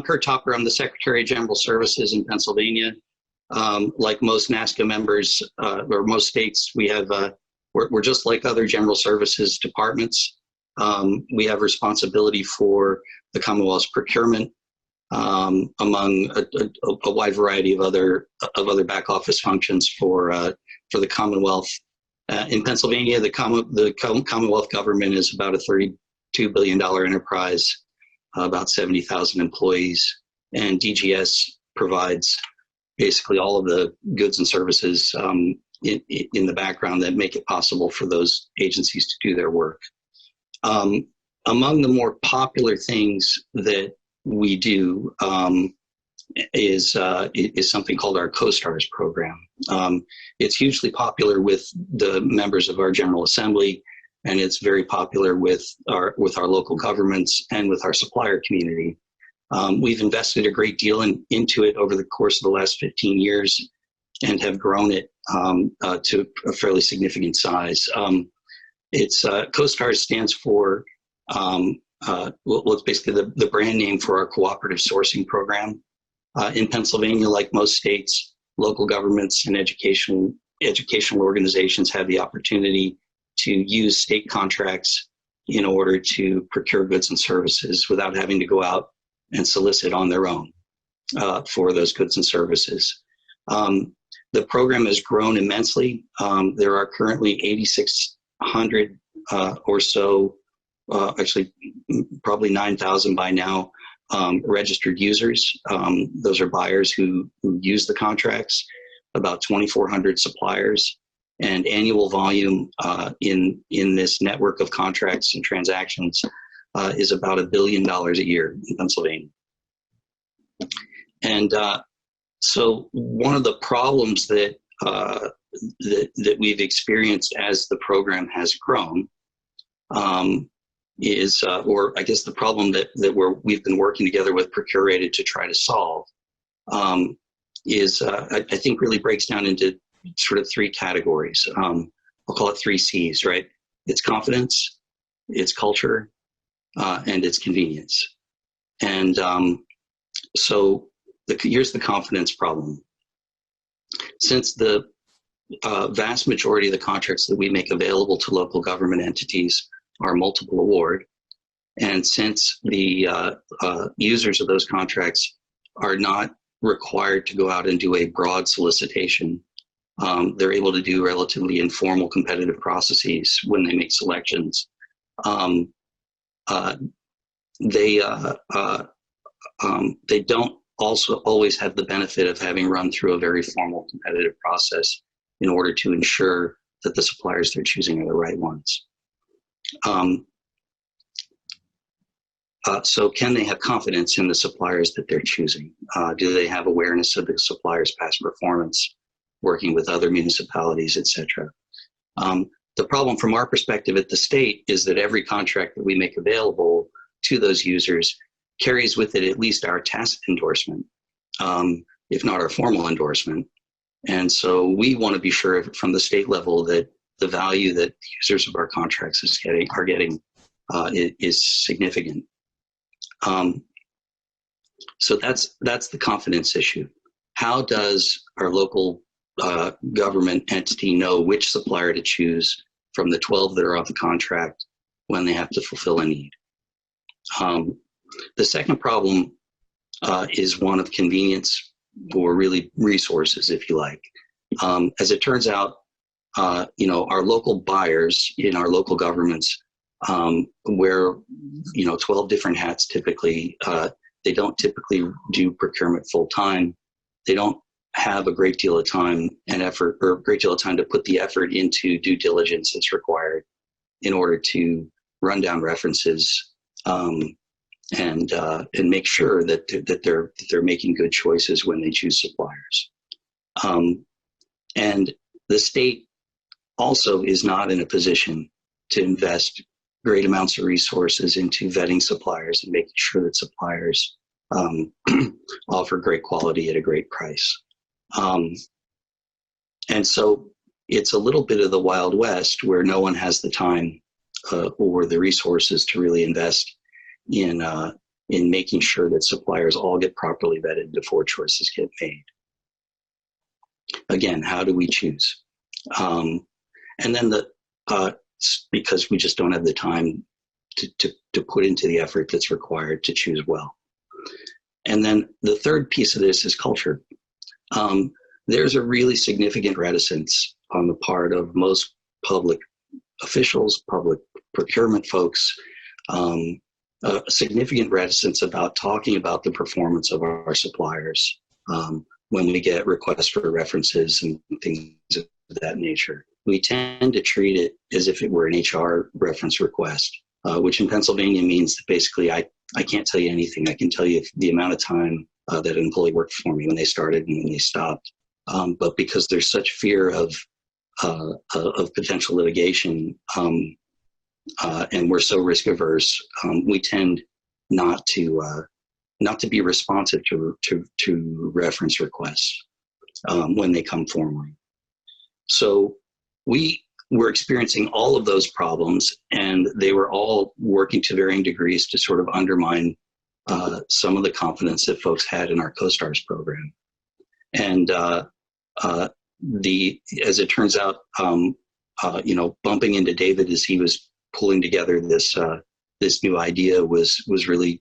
Kurt Topper. I'm the Secretary of General Services in Pennsylvania. Like most NASCA members or most states, we have we're just like other general services departments. We have responsibility for the Commonwealth's procurement, among a wide variety of other back office functions for the Commonwealth. In Pennsylvania, the Commonwealth government is about a $32 billion enterprise, about 70,000 employees, and DGS provides basically all of the goods and services in the background that make it possible for those agencies to do their work. Among the more popular things that we do is something called our Co-Stars program. It's hugely popular with the members of our General Assembly, and it's very popular with our local governments and with our supplier community. We've invested a great deal into it over the course of the last 15 years and have grown it to a fairly significant size. Co-Stars stands for, it's basically the brand name for our cooperative sourcing program. In Pennsylvania, like most states, local governments and educational organizations have the opportunity to use state contracts in order to procure goods and services without having to go out and solicit on their own for those goods and services. The program has grown immensely. There are currently 8,600 or so, actually probably 9,000 by now, registered users. Those are buyers who use the contracts, about 2,400 suppliers, and annual volume in this network of contracts and transactions is about $1 billion a year in Pennsylvania. And so one of the problems that we've experienced as the program has grown is, or I guess the problem that we've been working together with Procurement to try to solve is, I think really breaks down into sort of three categories. I'll call it 3 C's, right? It's confidence, it's culture, and it's convenience. And so here's the confidence problem. Since the vast majority of the contracts that we make available to local government entities are multiple award, and since the users of those contracts are not required to go out and do a broad solicitation, they're able to do relatively informal competitive processes when they make selections. They don't also always have the benefit of having run through a very formal competitive process in order to ensure that the suppliers they're choosing are the right ones. So can they have confidence in the suppliers that they're choosing? Do they have awareness of the supplier's past performance, working with other municipalities, et cetera? The problem from our perspective at the state is that every contract that we make available to those users carries with it at least our tacit endorsement, if not our formal endorsement. And so we want to be sure from the state level that the value that users of our contracts are getting is significant. So that's the confidence issue. How does our local government entity know which supplier to choose from the 12 that are off the contract when they have to fulfill a need? The second problem is one of convenience, or really resources, if you like. As it turns out, our local buyers in our local governments wear 12 different hats typically. They don't typically do procurement full time. They don't have a great deal of time and effort, or a great deal of time to put the effort into due diligence that's required in order to run down references and make sure that they're making good choices when they choose suppliers. And the state also is not in a position to invest great amounts of resources into vetting suppliers and making sure that suppliers offer great quality at a great price. And so it's a little bit of the Wild West where no one has the time or the resources to really invest in making sure that suppliers all get properly vetted before choices get made. Again, how do we choose? And then because we just don't have the time to put into the effort that's required to choose well. And then the third piece of this is culture. There's a really significant reticence on the part of most public officials, public procurement folks, a significant reticence about talking about the performance of our suppliers when we get requests for references and things of that nature. We tend to treat it as if it were an HR reference request, which in Pennsylvania means that basically I can't tell you anything. I can tell you the amount of time that an employee worked for me when they started and when they stopped. But because there's such fear of potential litigation, and we're so risk averse, we tend not to be responsive to reference requests when they come formally. So we were experiencing all of those problems, and they were all working to varying degrees to sort of undermine some of the confidence that folks had in our CoStars program. And as it turns out, bumping into David as he was pulling together this new idea was really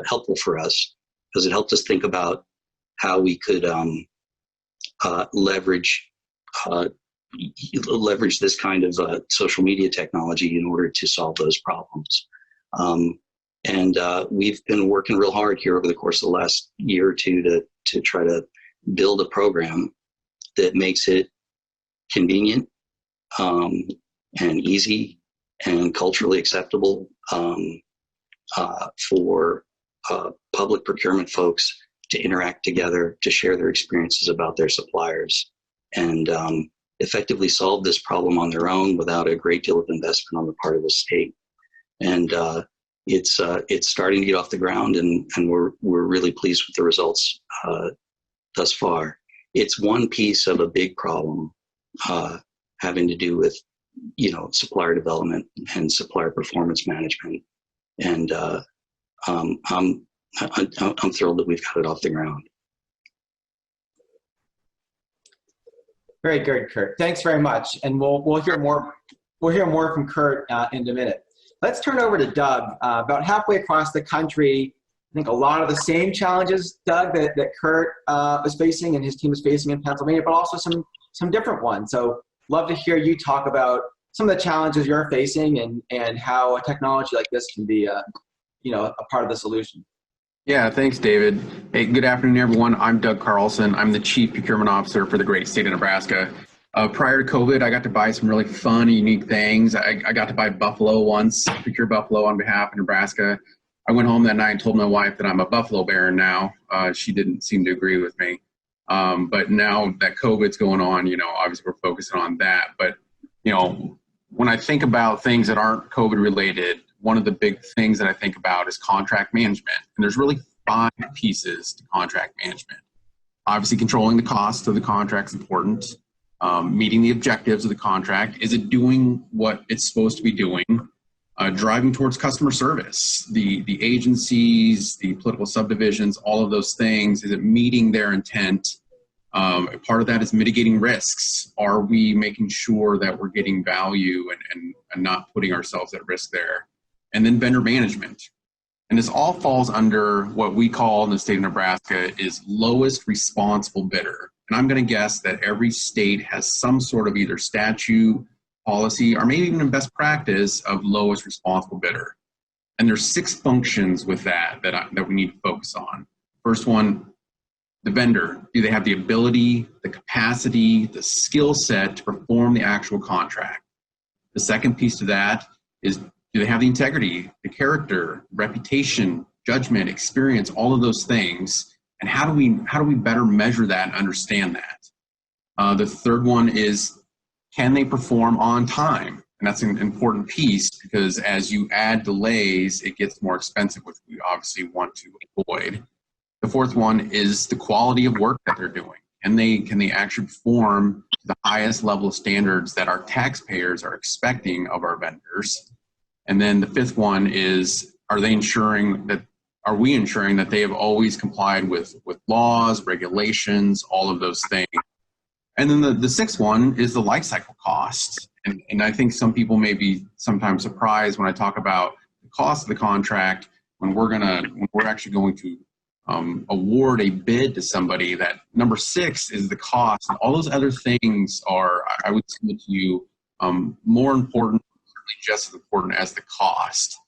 helpful for us, because it helped us think about how we could leverage this kind of social media technology in order to solve those problems. And we've been working real hard here over the course of the last year or two to try to build a program that makes it convenient and easy and culturally acceptable for public procurement folks to interact together, to share their experiences about their suppliers, and effectively solve this problem on their own without a great deal of investment on the part of the state. And it's starting to get off the ground, and we're really pleased with the results thus far. It's one piece of a big problem having to do with supplier development and supplier performance management, and I'm thrilled that we've got it off the ground. Very good, Kurt. Thanks very much, and we'll hear more. We'll hear more from Kurt in a minute. Let's turn over to Doug. About halfway across the country, I think a lot of the same challenges, Doug, that Kurt was facing and his team was facing in Pennsylvania, but also some different ones. So love to hear you talk about some of the challenges you're facing and how a technology like this can be a part of the solution. Yeah, thanks, David. Hey, good afternoon, everyone. I'm Doug Carlson. I'm the Chief Procurement Officer for the great state of Nebraska. Prior to COVID, I got to buy some really fun and unique things. I got to buy buffalo once, procure buffalo on behalf of Nebraska. I went home that night and told my wife that I'm a buffalo baron now. She didn't seem to agree with me. But now that COVID's going on, obviously we're focusing on that. But, when I think about things that aren't COVID related, one of the big things that I think about is contract management. And there's really 5 pieces to contract management. Obviously, controlling the cost of the contract is important. Meeting the objectives of the contract. Is it doing what it's supposed to be doing? Driving towards customer service. The agencies, the political subdivisions, all of those things. Is it meeting their intent? Part of that is mitigating risks. Are we making sure that we're getting value and not putting ourselves at risk there? And then vendor management. And this all falls under what we call in the state of Nebraska is lowest responsible bidder. And I'm going to guess that every state has some sort of either statute, policy, or maybe even a best practice of lowest responsible bidder. And there's 6 functions with that we need to focus on. First one, the vendor. Do they have the ability, the capacity, the skill set to perform the actual contract? The second piece to that is, do they have the integrity, the character, reputation, judgment, experience, all of those things? And how do we better measure that and understand that? The third one is, can they perform on time? And that's an important piece, because as you add delays, it gets more expensive, which we obviously want to avoid. The fourth one is the quality of work that they're doing. and can they actually perform to the highest level of standards that our taxpayers are expecting of our vendors? And then the fifth one is, are we ensuring that they have always complied with laws, regulations, all of those things? And then the sixth one is the life cycle costs. And I think some people may be sometimes surprised when I talk about the cost of the contract when we're actually going to award a bid to somebody. That number 6 is the cost. And all those other things are, I would submit to you, more important, certainly just as important as the cost.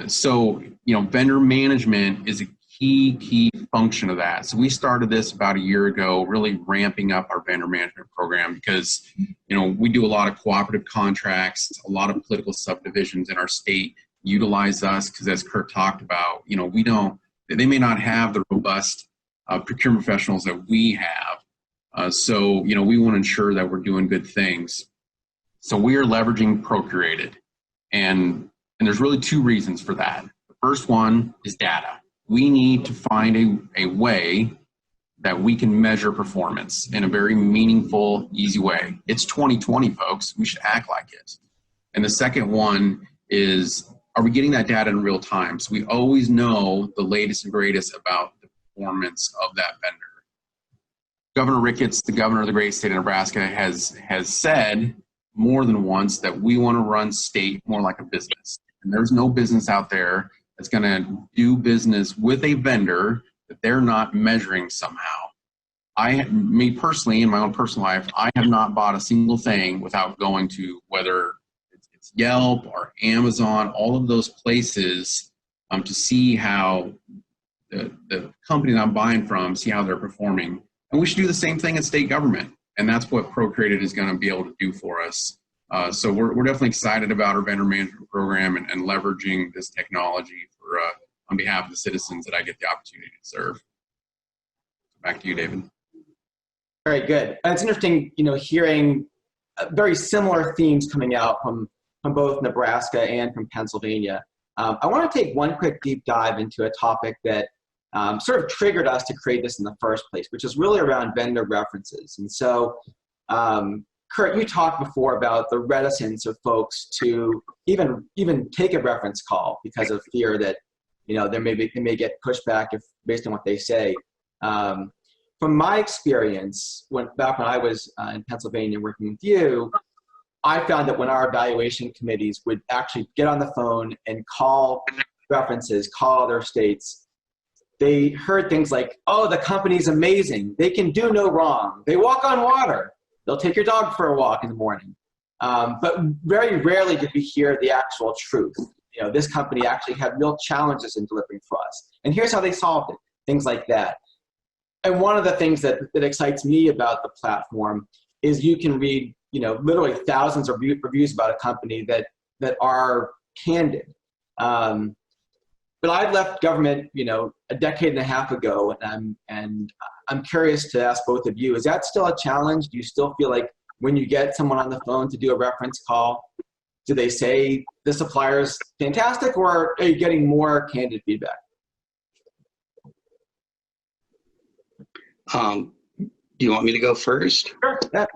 So, vendor management is a key function of that. So we started this about a year ago, really ramping up our vendor management program because, we do a lot of cooperative contracts, a lot of political subdivisions in our state utilize us because, as Kurt talked about, they may not have the robust procurement professionals that we have. So, we want to ensure that we're doing good things. So we are leveraging Procurated. And there's really 2 reasons for that. The first one is data. We need to find a way that we can measure performance in a very meaningful, easy way. It's 2020, folks. We should act like it. And the second one is, are we getting that data in real time? So we always know the latest and greatest about the performance of that vendor. Governor Ricketts, the governor of the great state of Nebraska, has said more than once that we want to run state more like a business. And there's no business out there that's going to do business with a vendor that they're not measuring somehow. Me personally, in my own personal life, I have not bought a single thing without going to, whether it's Yelp or Amazon, all of those places, to see how the company that I'm buying from, see how they're performing. And we should do the same thing in state government. And that's what Procurated is going to be able to do for us. So we're definitely excited about our vendor management program and leveraging this technology for on behalf of the citizens that I get the opportunity to serve. Back to you, David. Very good. And it's interesting, hearing very similar themes coming out from both Nebraska and from Pennsylvania. I want to take one quick deep dive into a topic that sort of triggered us to create this in the first place, which is really around vendor references. And so, Kurt, you talked before about the reticence of folks to even take a reference call because of fear that they may get pushback based on what they say. From my experience, back when I was in Pennsylvania working with you, I found that when our evaluation committees would actually get on the phone and call references, call other states, they heard things like, "Oh, the company's amazing. They can do no wrong. They walk on water. They'll take your dog for a walk in the morning." But very rarely did we hear the actual truth. This company actually had real challenges in delivering for us. And here's how they solved it, things like that. And one of the things that excites me about the platform is you can read, literally thousands of reviews about a company that are candid. But I left government, a decade and a half ago, and I'm curious to ask both of you, is that still a challenge? Do you still feel like when you get someone on the phone to do a reference call, do they say the supplier's fantastic, or are you getting more candid feedback? Do you want me to go first? Sure. Yeah.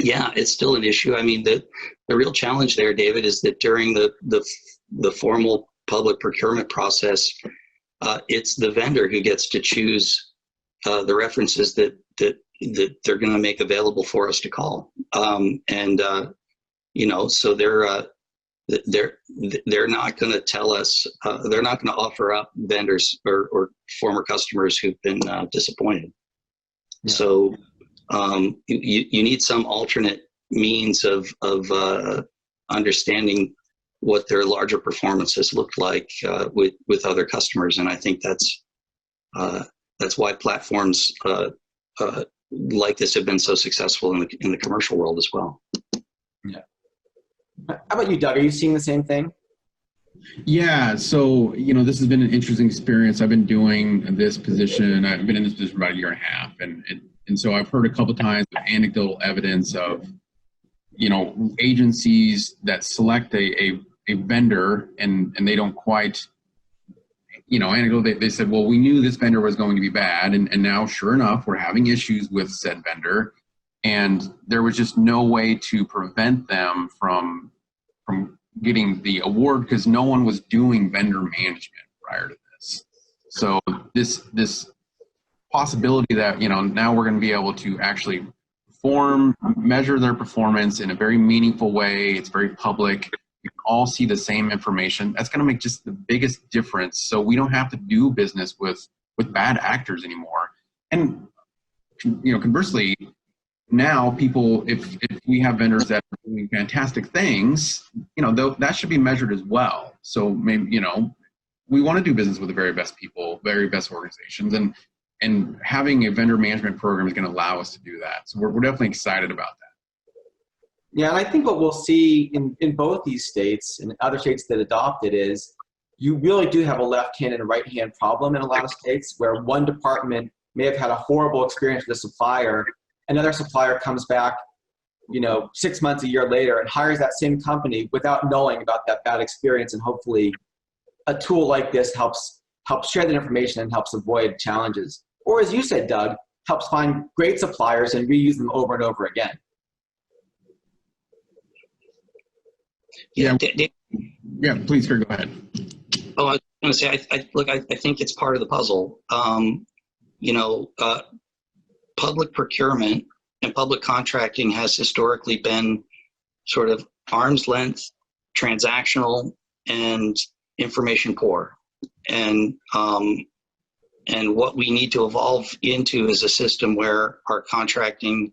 Yeah, it's still an issue. I mean, the real challenge there, David, is that during the formal public procurement process, it's the vendor who gets to choose the references that they're going to make available for us to call. So they're not going to tell us, they're not going to offer up vendors or former customers who've been disappointed. Yeah. So you need some alternate means of understanding what their larger performances look like with other customers, and I think that's why platforms like this have been so successful in the commercial world as well. Yeah. How about you, Doug? Are you seeing the same thing? Yeah, so, this has been an interesting experience. I've been doing this position. I've been in this position for about a year and a half. And so I've heard a couple times of anecdotal evidence of, agencies that select a vendor and they don't quite, anecdotal, they said, well, we knew this vendor was going to be bad. And now, sure enough, we're having issues with said vendor. And there was just no way to prevent them from getting the award because no one was doing vendor management prior to this. So this possibility that, now we're going to be able to actually measure their performance in a very meaningful way. It's very public. We can all see the same information. That's going to make just the biggest difference. So we don't have to do business with bad actors anymore. And, conversely, now people, if we have vendors that are doing fantastic things, that should be measured as well. So maybe, we want to do business with the very best people, very best organizations, and having a vendor management program is going to allow us to do that. So we're definitely excited about that. Yeah, and I think what we'll see in both these states and other states that adopt it is you really do have a left-hand and a right-hand problem in a lot of states where one department may have had a horrible experience with a supplier. Another supplier comes back, 6 months, a year later and hires that same company without knowing about that bad experience. And hopefully a tool like this helps share that information and helps avoid challenges. Or as you said, Doug, helps find great suppliers and reuse them over and over again. Yeah, Please, Kurt, go ahead. Oh, I was going to say, I think it's part of the puzzle. Public procurement and public contracting has historically been sort of arm's length, transactional, and information poor. And what we need to evolve into is a system where our contracting,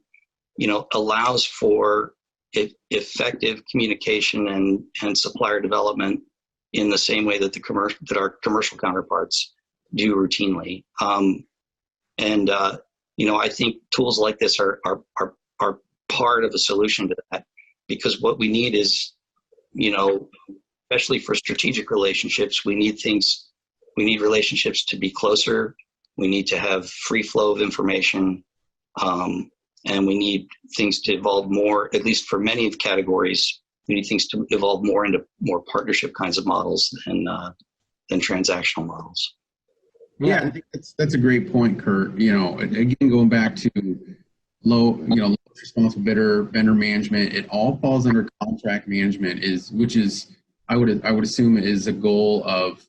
allows for effective communication and supplier development in the same way that our commercial counterparts do routinely. I think tools like this are part of a solution to that, because what we need is, especially for strategic relationships, we need relationships to be closer. We need to have free flow of information. And we need things to evolve more, at least for many of the categories. We need things to evolve more into more partnership kinds of models than transactional models. Yeah, I think that's a great point, Kurt. Again, going back to low responsible vendor management, it all falls under contract management, which is I would assume is a goal of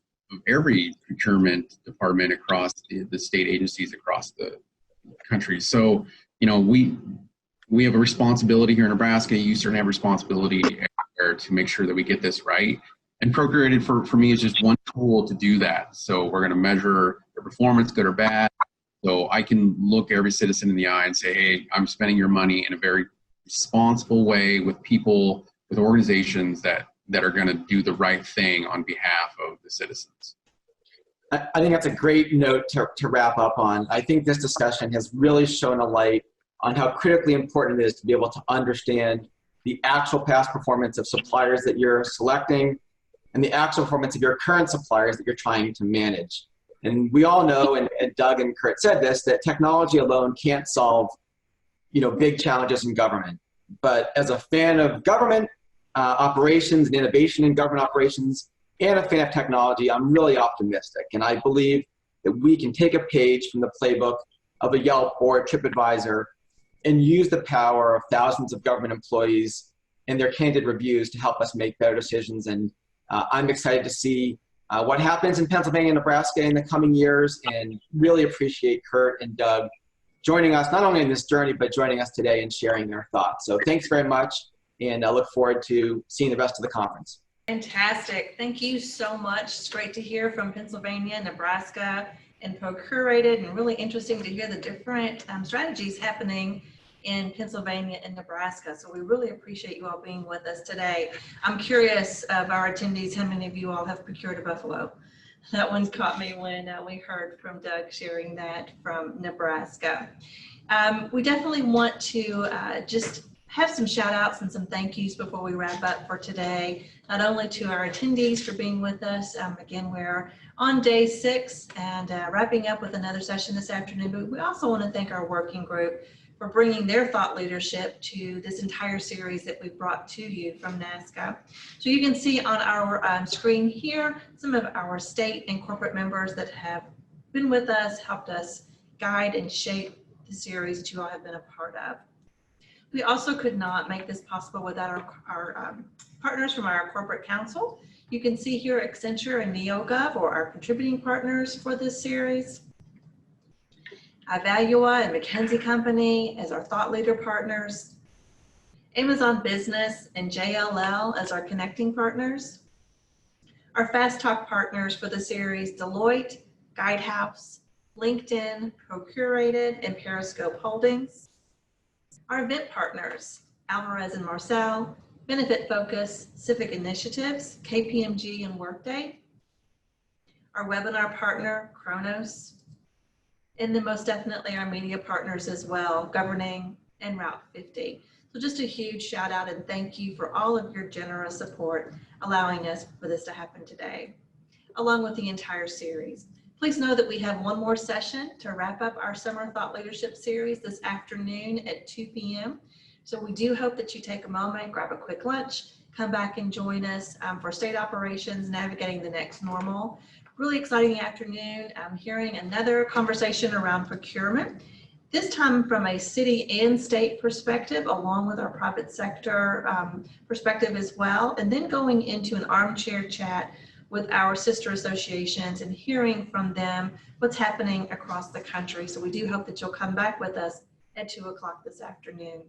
every procurement department across the state agencies across the country. So, we have a responsibility here in Nebraska. You certainly have a responsibility to make sure that we get this right. And Procurated for me is just one tool to do that. So we're going to measure their performance, good or bad. So I can look every citizen in the eye and say, hey, I'm spending your money in a very responsible way with people, with organizations that are going to do the right thing on behalf of the citizens. I think that's a great note to wrap up on. I think this discussion has really shown a light on how critically important it is to be able to understand the actual past performance of suppliers that you're selecting and the actual performance of your current suppliers that you're trying to manage. And we all know, and Doug and Kurt said this, that technology alone can't solve, big challenges in government. But as a fan of government operations and innovation in government operations, and a fan of technology, I'm really optimistic. And I believe that we can take a page from the playbook of a Yelp or a TripAdvisor and use the power of thousands of government employees and their candid reviews to help us make better decisions. And I'm excited to see what happens in Pennsylvania and Nebraska in the coming years, and really appreciate Kurt and Doug joining us, not only in this journey, but joining us today and sharing their thoughts. So thanks very much, and I look forward to seeing the rest of the conference. Fantastic. Thank you so much. It's great to hear from Pennsylvania, Nebraska, and Procurated, and really interesting to hear the different strategies happening in Pennsylvania and Nebraska. So we really appreciate you all being with us today. I'm curious of our attendees, how many of you all have procured a buffalo? That one caught me when we heard from Doug sharing that from Nebraska. We definitely want to just have some shout outs and some thank yous before we wrap up for today, not only to our attendees for being with us. Again, we're on day 6 and wrapping up with another session this afternoon, but we also want to thank our working group for bringing their thought leadership to this entire series that we've brought to you from NASCA. So you can see on our screen here some of our state and corporate members that have been with us, helped us guide and shape the series that you all have been a part of. We also could not make this possible without our partners from our corporate council. You can see here Accenture and NeoGov are our contributing partners for this series. Evalua and McKinsey Company as our thought leader partners. Amazon Business and JLL as our connecting partners. Our Fast Talk partners for the series, Deloitte, Guidehouse, LinkedIn, Procurated, and Periscope Holdings. Our event partners, Alvarez and Marcel, Benefit Focus, Civic Initiatives, KPMG and Workday. Our webinar partner, Kronos. And then most definitely our media partners as well, Governing and Route 50. So just a huge shout out and thank you for all of your generous support, allowing us for this to happen today, along with the entire series. Please know that we have one more session to wrap up our Summer Thought Leadership Series this afternoon at 2 p.m. So we do hope that you take a moment, grab a quick lunch, come back and join us for State Operations, Navigating the Next Normal. Really exciting afternoon. I'm hearing another conversation around procurement, this time from a city and state perspective, along with our private sector perspective as well, and then going into an armchair chat with our sister associations and hearing from them what's happening across the country. So we do hope that you'll come back with us at 2 o'clock this afternoon.